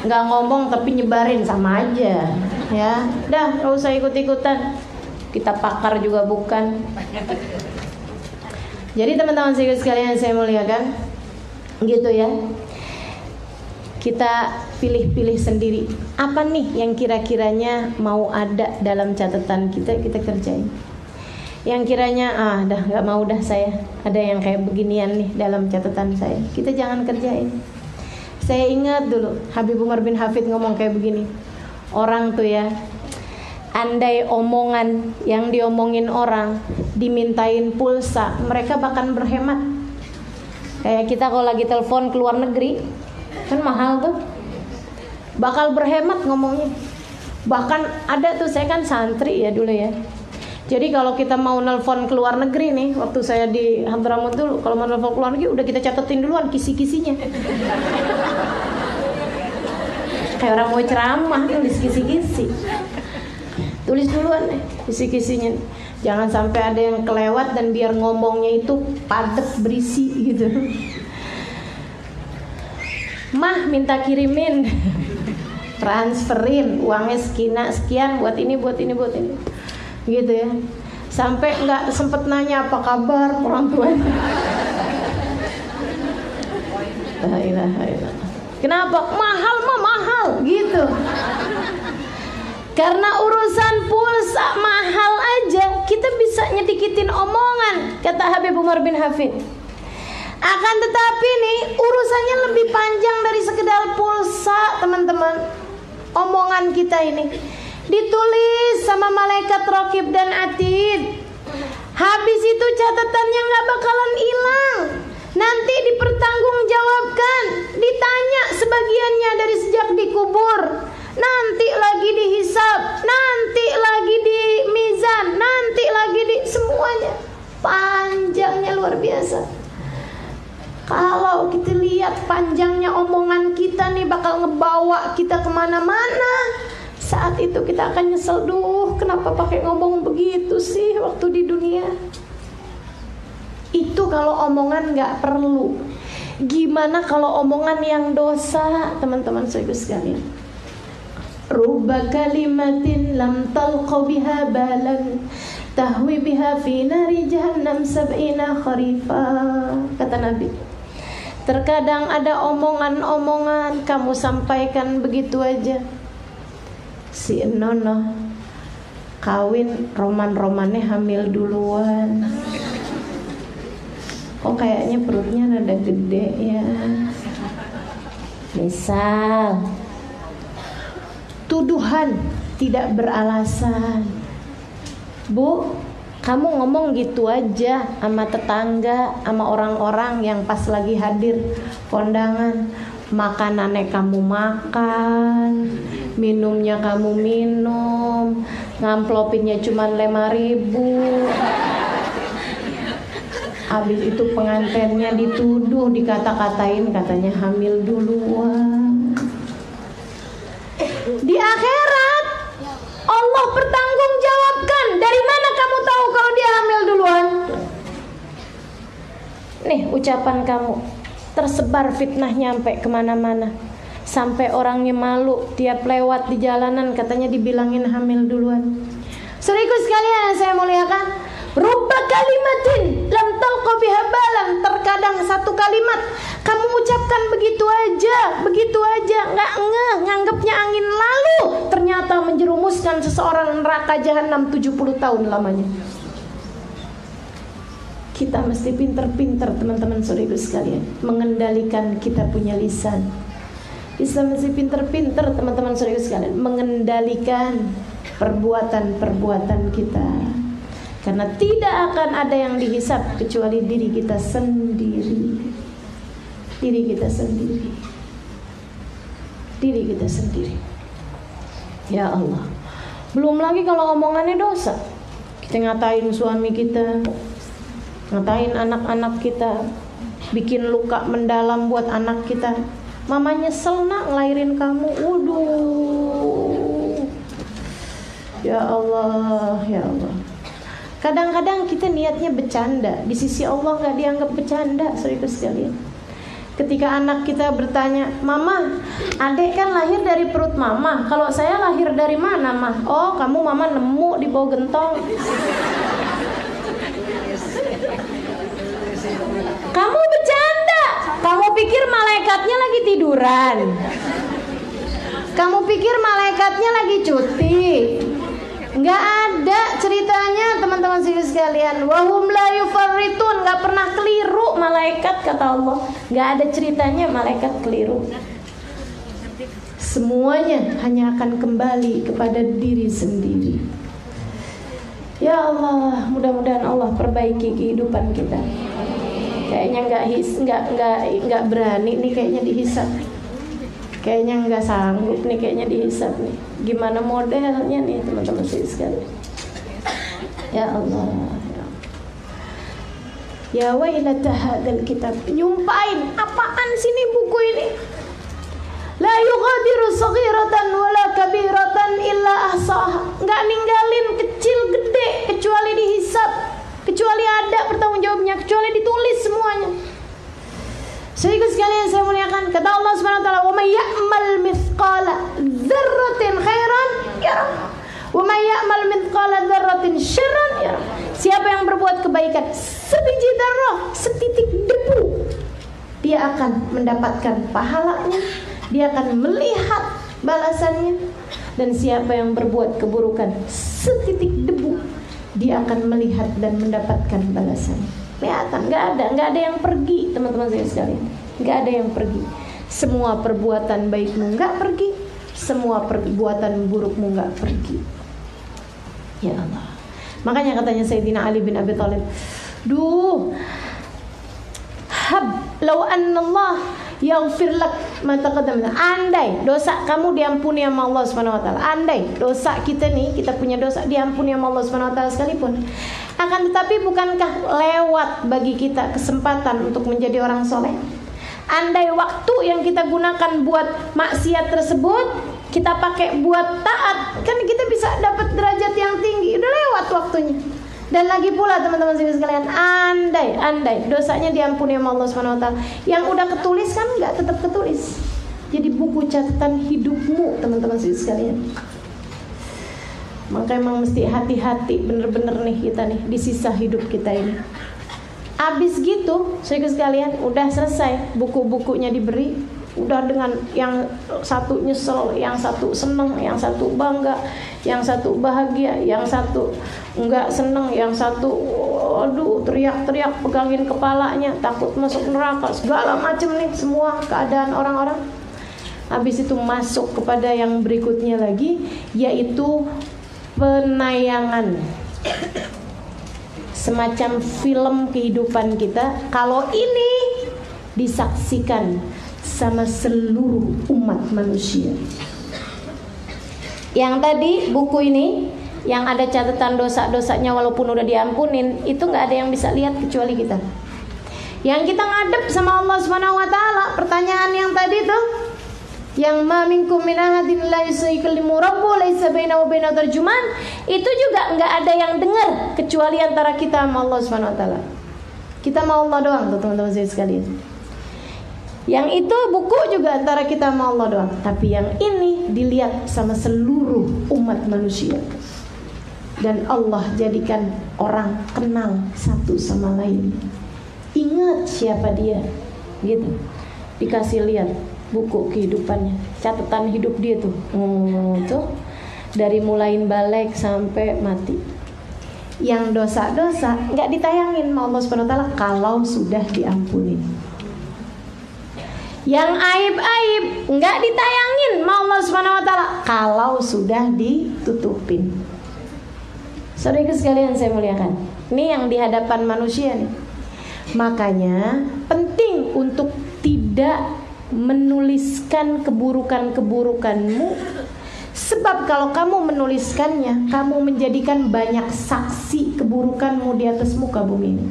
Nggak ngomong tapi nyebarin sama aja, ya. Dah, nggak usah ikut-ikutan. Kita pakar juga bukan. Jadi teman-teman sekalian saya muliakan, gitu ya. Kita pilih-pilih sendiri. Apa nih yang kira-kiranya mau ada dalam catatan kita kerjain. Yang kiranya dah nggak mau dah saya. Ada yang kayak beginian nih dalam catatan saya. Kita jangan kerjain. Saya ingat dulu Habib Umar bin Hafid ngomong kayak begini. Orang tuh ya, andai omongan yang diomongin orang dimintain pulsa, mereka bahkan berhemat. Kayak kita kalau lagi telepon ke luar negeri, kan mahal tuh, bakal berhemat ngomongnya. Bahkan ada tuh, saya kan santri ya dulu ya. Jadi kalau kita mau nelpon ke luar negeri nih, waktu saya di Hadramut dulu, kalau mau nelpon ke luar negeri udah kita catetin duluan kisi-kisinya. Kayak orang mau ceramah, tulis kisi-kisi. Tulis duluan nih kisi-kisinya. Jangan sampai ada yang kelewat dan biar ngomongnya itu padat berisi gitu. Mah minta kirimin, transferin uangnya sekian buat ini gitu ya. Sampai nggak sempet nanya apa kabar orang tuanya. La ilaha illallah. Kenapa? Mahal gitu. Karena urusan pulsa mahal aja kita bisa nyedikitin omongan, kata Habib Umar bin Hafid. Akan tetapi nih urusannya lebih panjang dari sekedar pulsa, teman-teman. omongan kita ini ditulis sama malaikat Raqib dan Atid. Habis itu catatannya gak bakalan hilang. Nanti dipertanggungjawabkan, ditanya sebagiannya dari sejak dikubur, nanti lagi dihisab, nanti lagi di mizan, nanti lagi di semuanya. Panjangnya luar biasa. Kalau kita lihat panjangnya omongan kita nih bakal ngebawa kita kemana-mana. Saat itu kita akan nyesel, duh kenapa pakai ngomong begitu sih waktu di dunia. Itu kalau omongan gak perlu. Gimana kalau omongan yang dosa, teman-teman saudara sekalian? Rubba kalimatin lam talqa biha balan tahwi biha fi nari jahannam sab'ina kharifa. Kata Nabi, terkadang ada omongan-omongan kamu sampaikan begitu aja. Si Nono kawin, roman-romannya hamil duluan. Kok kayaknya perutnya rada gede ya. Misal tuduhan tidak beralasan. Bu, kamu ngomong gitu aja sama tetangga, sama orang-orang yang pas lagi hadir kondangan. Makanannya kamu makan, minumnya kamu minum, ngamplopinnya cuma 5.000. Habis itu pengantinnya dituduh, dikata-katain katanya hamil duluan. Di akhirat Allah bertanggungjawabkan, dari mana kamu tahu kalau dia hamil duluan? Nih ucapan kamu, tersebar fitnah nyampe kemana-mana, sampai orangnya malu tiap lewat di jalanan katanya dibilangin hamil duluan. Saudaraku sekalian yang saya muliakan, rubba kalimatin lam talqa biha balan, terkadang satu kalimat kamu ucapkan begitu aja, nggak ngeh, nganggapnya angin lalu, ternyata menjerumuskan seseorang neraka jahanam 70 tahun lamanya. Kita mesti pinter-pinter teman-teman saudaraku sekalian mengendalikan kita punya lisan. Kita mesti pinter-pinter teman-teman saudaraku sekalian mengendalikan perbuatan-perbuatan kita. Karena tidak akan ada yang dihisab kecuali diri kita sendiri. Diri kita sendiri. Diri kita sendiri. Ya Allah. Belum lagi kalau omongannya dosa. Kita ngatain suami kita, ngatain anak-anak kita, bikin luka mendalam buat anak kita. Mama nyesel nak ngelahirin kamu. Waduh. Ya Allah, ya Allah. Kadang-kadang kita niatnya bercanda, di sisi Allah gak dianggap bercanda, saudara sekalian. Ketika anak kita bertanya, Mama, adek kan lahir dari perut Mama, kalau saya lahir dari mana, Mah? Oh, kamu Mama nemu di bawah gentong. Kamu bercanda. Kamu pikir malaikatnya lagi tiduran? Kamu pikir malaikatnya lagi cuti? Nggak ada ceritanya teman-teman sekalian. Wahum la yufarritun, nggak pernah keliru malaikat kata Allah. Nggak ada ceritanya malaikat keliru. Semuanya hanya akan kembali kepada diri sendiri. Ya Allah, mudah-mudahan Allah perbaiki kehidupan kita. Kayaknya nggak berani nih kayaknya dihisab. Kayaknya nggak sanggup nih kayaknya dihisab nih. Gimana modelnya nih teman-teman sekalian? Ya Allah. Ya wailata hadzal kitab. Nyumpain, apaan sih nih buku ini? La yughadiru saghiratan wala kabiratan illa ahsaha. Enggak ninggalin kecil gede kecuali dihisab, kecuali ada pertanggungjawabnya, kecuali ditulis semuanya. Saudara sekalian saya muliakan, kata Allah Subhanahu wa taala, "Wa may ya'mal mithqala dzarratin khairan yarah, wa may ya'mal mithqala dzarratin syarran yarah." Siapa yang berbuat kebaikan sebiji dzarrah, setitik debu, dia akan mendapatkan pahalanya, dia akan melihat balasannya. Dan siapa yang berbuat keburukan setitik debu, dia akan melihat dan mendapatkan balasannya. Kelihatan, nggak ada yang pergi teman-teman saya sekalian, nggak ada yang pergi. Semua perbuatan baikmu nggak pergi, semua perbuatan burukmu nggak pergi. Ya Allah. Makanya katanya Sayyidina Ali bin Abi Thalib, duh, law anna Allah yaghfir lak ma taqaddama. Andai dosa kamu diampuni sama Allah Subhanahu wa taala. Andai dosa kita nih, kita punya dosa diampuni sama Allah Subhanahu wa taala sekalipun. Akan tetapi bukankah lewat bagi kita kesempatan untuk menjadi orang soleh? Andai waktu yang kita gunakan buat maksiat tersebut kita pakai buat taat, kan kita bisa dapat derajat yang tinggi. Udah lewat waktunya. Dan lagi pula teman-teman sekalian, andai dosanya diampuni sama Allah Subhanahu wa taala, yang udah ketulis kan enggak tetap ketulis. Jadi buku catatan hidupmu teman-teman sekalian. Maka emang mesti hati-hati bener-bener nih kita nih di sisa hidup kita ini. Abis gitu, sekalian udah selesai, buku-bukunya diberi, udah dengan yang satu nyesel, yang satu seneng, yang satu bangga, yang satu bahagia, yang satu enggak seneng, yang satu aduh teriak-teriak pegangin kepalanya takut masuk neraka, segala macam nih semua keadaan orang-orang. Habis itu masuk kepada yang berikutnya lagi, yaitu penayangan, semacam film kehidupan kita. Kalau ini disaksikan sama seluruh umat manusia. Yang tadi buku ini yang ada catatan dosa-dosanya walaupun udah diampunin, itu nggak ada yang bisa lihat kecuali kita. Yang kita ngadep sama Allah Subhanahu wa taala, pertanyaan yang tadi tuh, yang ma minkum min ahadin la yusallimu rabbu laisa bainahu wa bainahu tarjuman, itu juga nggak ada yang dengar kecuali antara kita sama Allah Subhanahu wa taala. Kita sama Allah doang tuh teman-teman sekalian. Yang itu buku juga antara kita sama Allah doang. Tapi yang ini dilihat sama seluruh umat manusia. Dan Allah jadikan orang kenal satu sama lain. Ingat siapa dia, gitu. Dikasih lihat buku kehidupannya, catatan hidup dia tuh. Tuh dari mulai balik sampai mati. Yang dosa-dosa nggak ditayangin sama Allah Subhanahu wa taala kalau sudah diampuni. Yang aib-aib nggak ditayangin sama Allah Subhanahu wa taala kalau sudah ditutupin. Saudara sekalian saya muliakan, ini yang di hadapan manusia nih. Makanya penting untuk tidak menuliskan keburukan-keburukanmu, sebab kalau kamu menuliskannya, kamu menjadikan banyak saksi keburukanmu di atas muka bumi ini.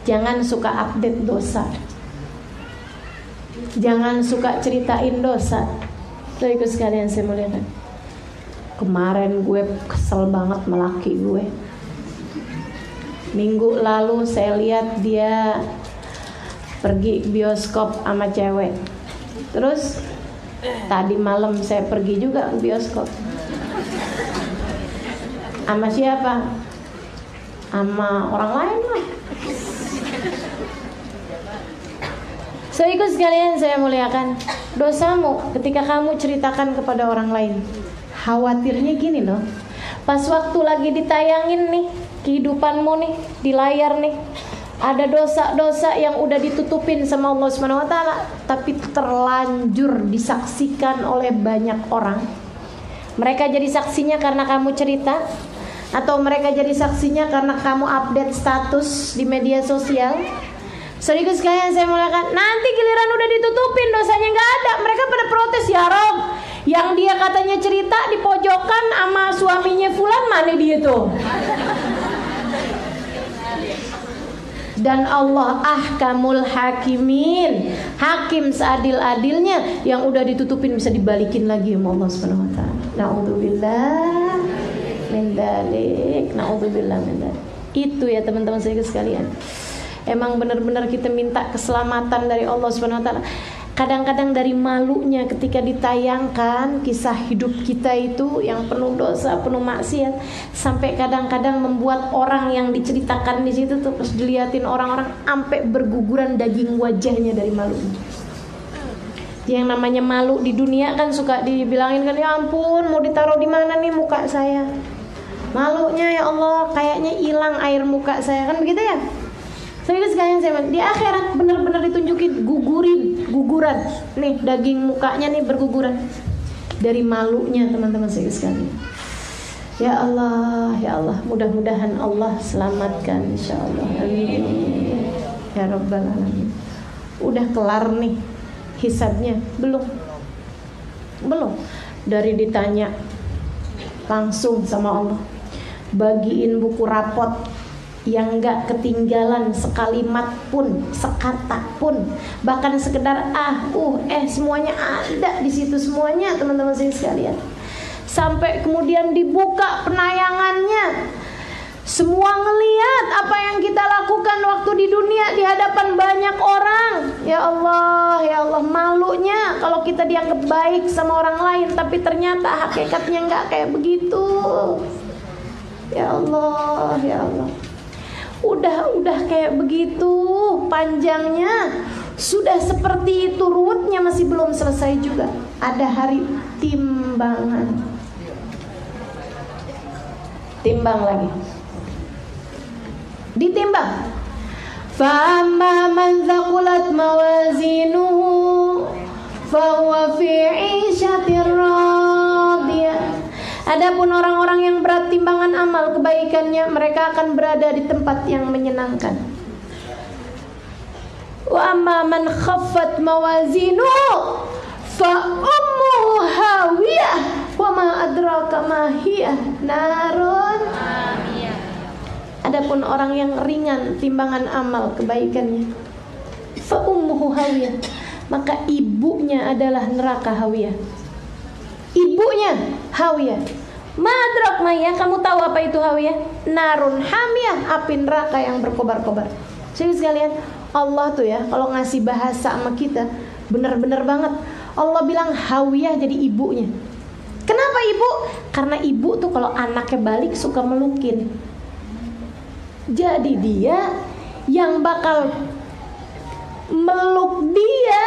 Jangan suka update dosa, jangan suka ceritain dosa. Saudara sekalian saya muliakan, kemarin gue kesel banget sama laki gue. Minggu lalu saya lihat dia pergi bioskop sama cewek. Terus tadi malam saya pergi juga ke bioskop. Sama siapa? Sama orang lain lah. Saudara sekalian saya muliakan, dosamu ketika kamu ceritakan kepada orang lain, khawatirnya gini loh, pas waktu lagi ditayangin nih kehidupanmu nih di layar nih, ada dosa-dosa yang udah ditutupin sama Allah Subhanahu wa taala, tapi terlanjur disaksikan oleh banyak orang. Mereka jadi saksinya karena kamu cerita, atau mereka jadi saksinya karena kamu update status di media sosial. Saudara sekalian saya muliakan, nanti giliran udah ditutupin dosanya nggak ada, mereka pada protes, ya Rob, yang dia katanya cerita di pojokan sama suaminya fulan, mana dia tuh? Dan Allah ahkamul hakimin, hakim seadil-adilnya, yang udah ditutupin bisa dibalikin lagi sama Allah Subhanahu wa taala. Naudzubillah min dzalik, naudzubillah min dzalik. Itu ya teman-teman saya sekalian. Emang benar-benar kita minta keselamatan dari Allah Subhanahu wa taala. Kadang-kadang dari malunya ketika ditayangkan kisah hidup kita itu yang penuh dosa, penuh maksiat, sampai kadang-kadang membuat orang yang diceritakan di situ tuh terus diliatin orang-orang sampai berguguran daging wajahnya dari malu. Yang namanya malu di dunia kan suka dibilangin kan, ya ampun mau ditaruh di mana nih muka saya? Malunya ya Allah kayaknya hilang air muka saya, kan begitu ya? Saudara sekalian saya di akhirat benar-benar ditunjukin guguran nih daging mukanya nih berguguran. dari malunya teman-teman sekalian. Ya Allah, ya Allah, mudah-mudahan Allah selamatkan insyaallah. Amin. Ya Rabbal Alamin. Udah kelar nih hisabnya? Belum. Dari ditanya langsung sama Allah, bagiin buku rapot yang gak ketinggalan sekalimat pun, sekata pun, bahkan sekedar semuanya ada di situ semuanya teman-teman sekalian. Sampai kemudian dibuka penayangannya, semua ngelihat apa yang kita lakukan waktu di dunia di hadapan banyak orang. Ya Allah, malunya kalau kita dianggap baik sama orang lain, tapi ternyata hakikatnya nggak kayak begitu. Ya Allah, ya Allah. Udah kayak begitu panjangnya, sudah seperti itu ruwetnya, masih belum selesai juga. Ada hari timbangan. Timbang lagi. Ditimbang. Fa'amma man thaqulat mawazinuhu fahuwa fi 'ishatir radiyah. Adapun orang-orang yang berat timbangan amal kebaikannya, mereka akan berada di tempat yang menyenangkan. Wa amma man khaffat mawazinuhu fa ummuhu hawiyah wa ma adraka ma hiya narun. Adapun orang yang ringan timbangan amal kebaikannya, fa ummuhu hawiyah, maka ibunya adalah neraka hawiyah. Ibunya hawiyah. Madrak maya, kamu tahu apa itu hawiyah? Narun hamiyah, api neraka yang berkobar-kobar. Jadi sekalian, Allah tuh ya kalau ngasih bahasa sama kita bener-bener banget. Allah bilang hawiyah jadi ibunya. Kenapa ibu? Karena ibu tuh kalau anaknya balik suka melukin. Jadi dia yang bakal meluk dia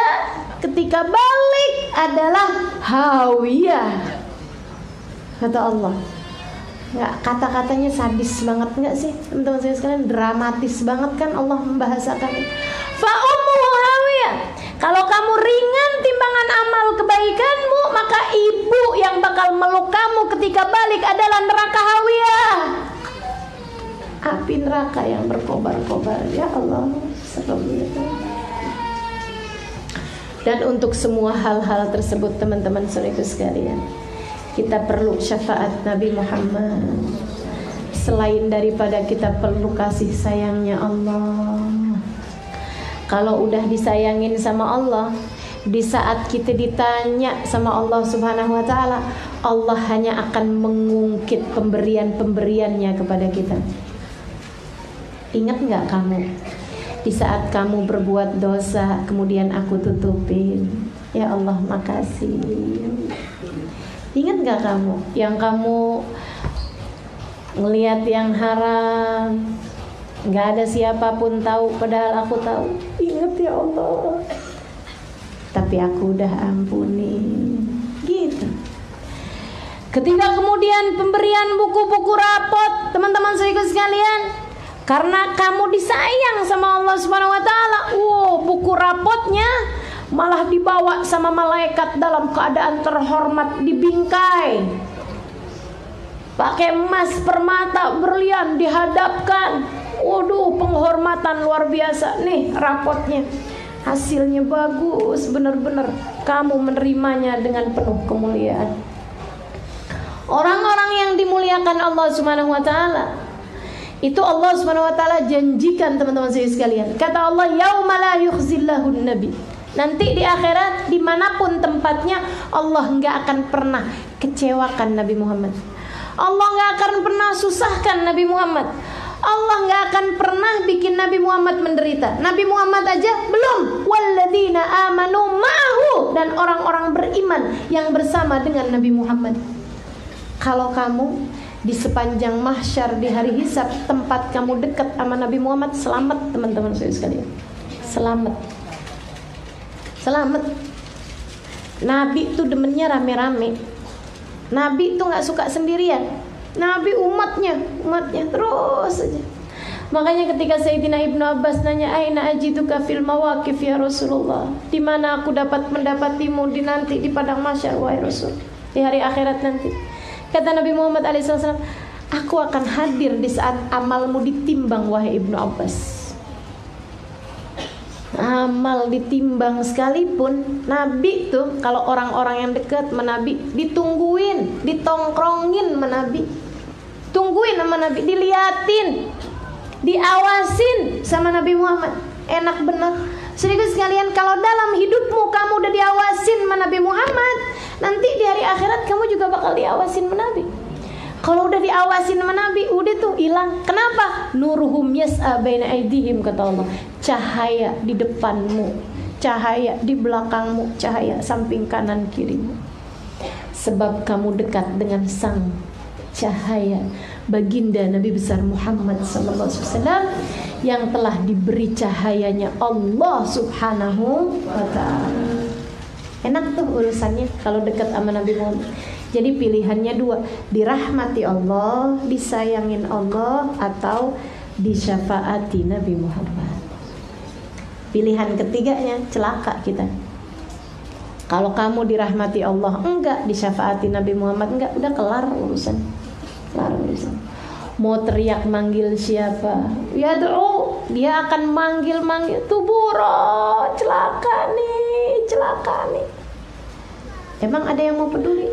ketika balik adalah hawiyah. Kata Allah. Nggak, kata-katanya sadis banget nggak sih teman-teman saya sekalian? Dramatis banget kan Allah membahasakan. Fa ummuhu hawiyah. Kalau kamu ringan timbangan amal kebaikanmu, maka ibu yang bakal meluk kamu ketika balik adalah neraka hawiyah. Api neraka yang berkobar-kobar. Ya Allah, serem itu. Dan untuk semua hal-hal tersebut teman-teman saudaraku sekalian, kita perlu syafaat Nabi Muhammad. Selain daripada kita perlu kasih sayangnya Allah. Kalau udah disayangin sama Allah, di saat kita ditanya sama Allah Subhanahu wa taala, Allah hanya akan mengungkit pemberian-pemberiannya kepada kita. Ingat nggak kamu di saat kamu berbuat dosa kemudian aku tutupin? Ya Allah makasih. Ingat nggak kamu yang kamu ngelihat yang haram, nggak ada siapapun tahu padahal aku tahu. Ingat ya Allah, tapi aku udah ampuni. Gitu. Ketika kemudian pemberian buku-buku rapot, teman-teman saudara sekalian, karena kamu disayang sama Allah Subhanahu wa taala, buku rapotnya malah dibawa sama malaikat dalam keadaan terhormat, dibingkai. Pakai emas, permata, berlian dihadapkan. Waduh, penghormatan luar biasa. Nih rapotnya, hasilnya bagus, benar-benar kamu menerimanya dengan penuh kemuliaan. Orang-orang yang dimuliakan Allah Subhanahu wa taala, itu Allah Subhanahu wa taala janjikan teman-teman saya sekalian. Kata Allah, yauma la yukhzillahun nabi. Nanti di akhirat dimanapun tempatnya, Allah nggak akan pernah kecewakan Nabi Muhammad. Allah nggak akan pernah susahkan Nabi Muhammad. Allah nggak akan pernah bikin Nabi Muhammad menderita. Nabi Muhammad aja belum. Walladzina amanu ma'hu, dan orang-orang beriman yang bersama dengan Nabi Muhammad. Kalau kamu di sepanjang mahsyar di hari hisab, tempat kamu dekat sama Nabi Muhammad, selamat teman-teman saya sekalian. Selamat. Selamat. Nabi tuh demennya rame-rame. Nabi tuh gak suka sendirian. Nabi umatnya terus aja. Makanya ketika Sayyidina Ibnu Abbas nanya, aina ajiduka fil mawaqif ya Rasulullah, di mana aku dapat mendapatimu di nanti di padang mahsyar wahai Rasul? di hari akhirat nanti. Kata Nabi Muhammad SAW, aku akan hadir di saat amalmu ditimbang, wahai Ibnu Abbas. Amal ditimbang sekalipun, Nabi tuh kalau orang-orang yang dekat sama Nabi ditungguin, ditongkrongin sama Nabi, tungguin sama Nabi, diliatin, diawasin sama Nabi Muhammad. Enak bener. Sedikit sekalian, kalau dalam hidupmu kamu udah diawasin sama Nabi Muhammad, nanti di hari akhirat kamu juga bakal diawasin sama Nabi. Kalau udah diawasin sama Nabi, udah tuh hilang. Kenapa? Nuruhum yas'a baina aydihim, kata Allah. Cahaya di depanmu, cahaya di belakangmu, cahaya samping kanan kirimu. Sebab kamu dekat dengan sang cahaya, baginda Nabi besar Muhammad SAW, yang telah diberi cahayanya Allah Subhanahu wa ta'ala. Enak tuh urusannya kalau dekat sama Nabi Muhammad. Jadi pilihannya dua, dirahmati Allah, disayangin Allah, atau disyafaati Nabi Muhammad. Pilihan ketiganya celaka kita. Kalau kamu dirahmati Allah enggak, disyafaati Nabi Muhammad enggak, udah kelar urusan. Kelar urusan. Mau teriak manggil siapa? Ya doa, dia akan manggil Tuburo, celaka nih. Emang ada yang mau peduli?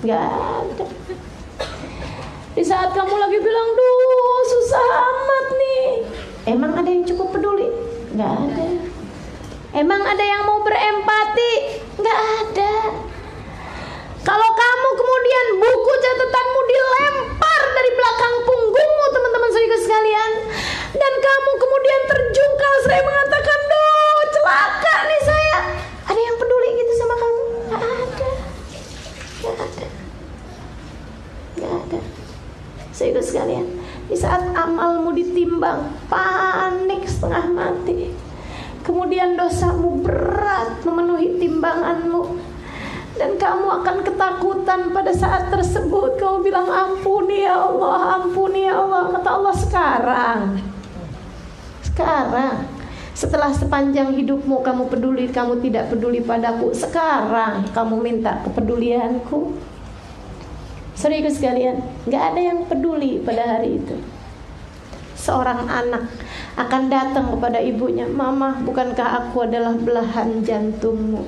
Gak ada. Di saat kamu lagi bilang, duh susah amat nih, emang ada yang cukup peduli? Gak ada. Emang ada yang mau berempati? Gak ada. Kalau kamu kemudian buku catatanmu dilempar dari belakang punggungmu, teman-teman saudara sekalian, dan kamu kemudian terjungkal seraya mengatakan, duh celaka nih saya, ada yang peduli gitu sama kamu? Gak ada. Gak ada. Saudara sekalian, di saat amalmu ditimbang, panik setengah mati, kemudian dosamu berat memenuhi timbanganmu, dan kamu akan ketakutan pada saat tersebut. Kamu bilang, ampuni ya Allah, ampuni ya Allah. Kata Allah, sekarang setelah sepanjang hidupmu kamu peduli, kamu tidak peduli padaku, sekarang kamu minta kepedulianku. Saudara sekalian, gak ada yang peduli pada hari itu. Seorang anak akan datang kepada ibunya, Mama, bukankah aku adalah belahan jantungmu?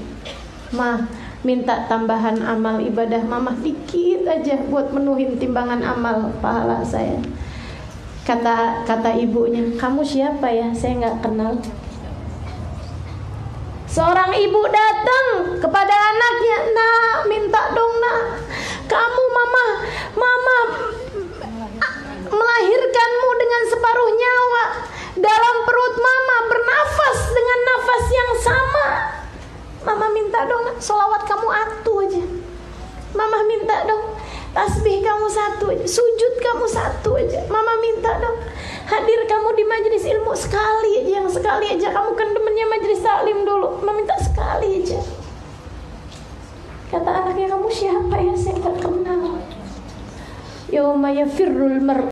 Ma, minta tambahan amal ibadah Mama dikit aja buat menuhin timbangan amal pahala saya. Kata ibunya, kamu siapa ya? Saya gak kenal. Seorang ibu datang kepada anaknya, nak, minta dong nak, kamu mama melahirkanmu dengan separuh nyawa, dalam perut mama bernafas dengan nafas yang sama. Mama minta dong nak, sholawat kamu atu aja. Mama minta dong, tasbih kamu satu aja, sujud kamu satu aja. Mama minta dong, hadir kamu di majelis ilmu sekali aja, yang sekali aja. Kamu kan demennya majelis taklim dulu, Mama minta sekali aja. Kata anaknya, kamu siapa ya? Saya gak kenal. Yauma yafirrul mar'u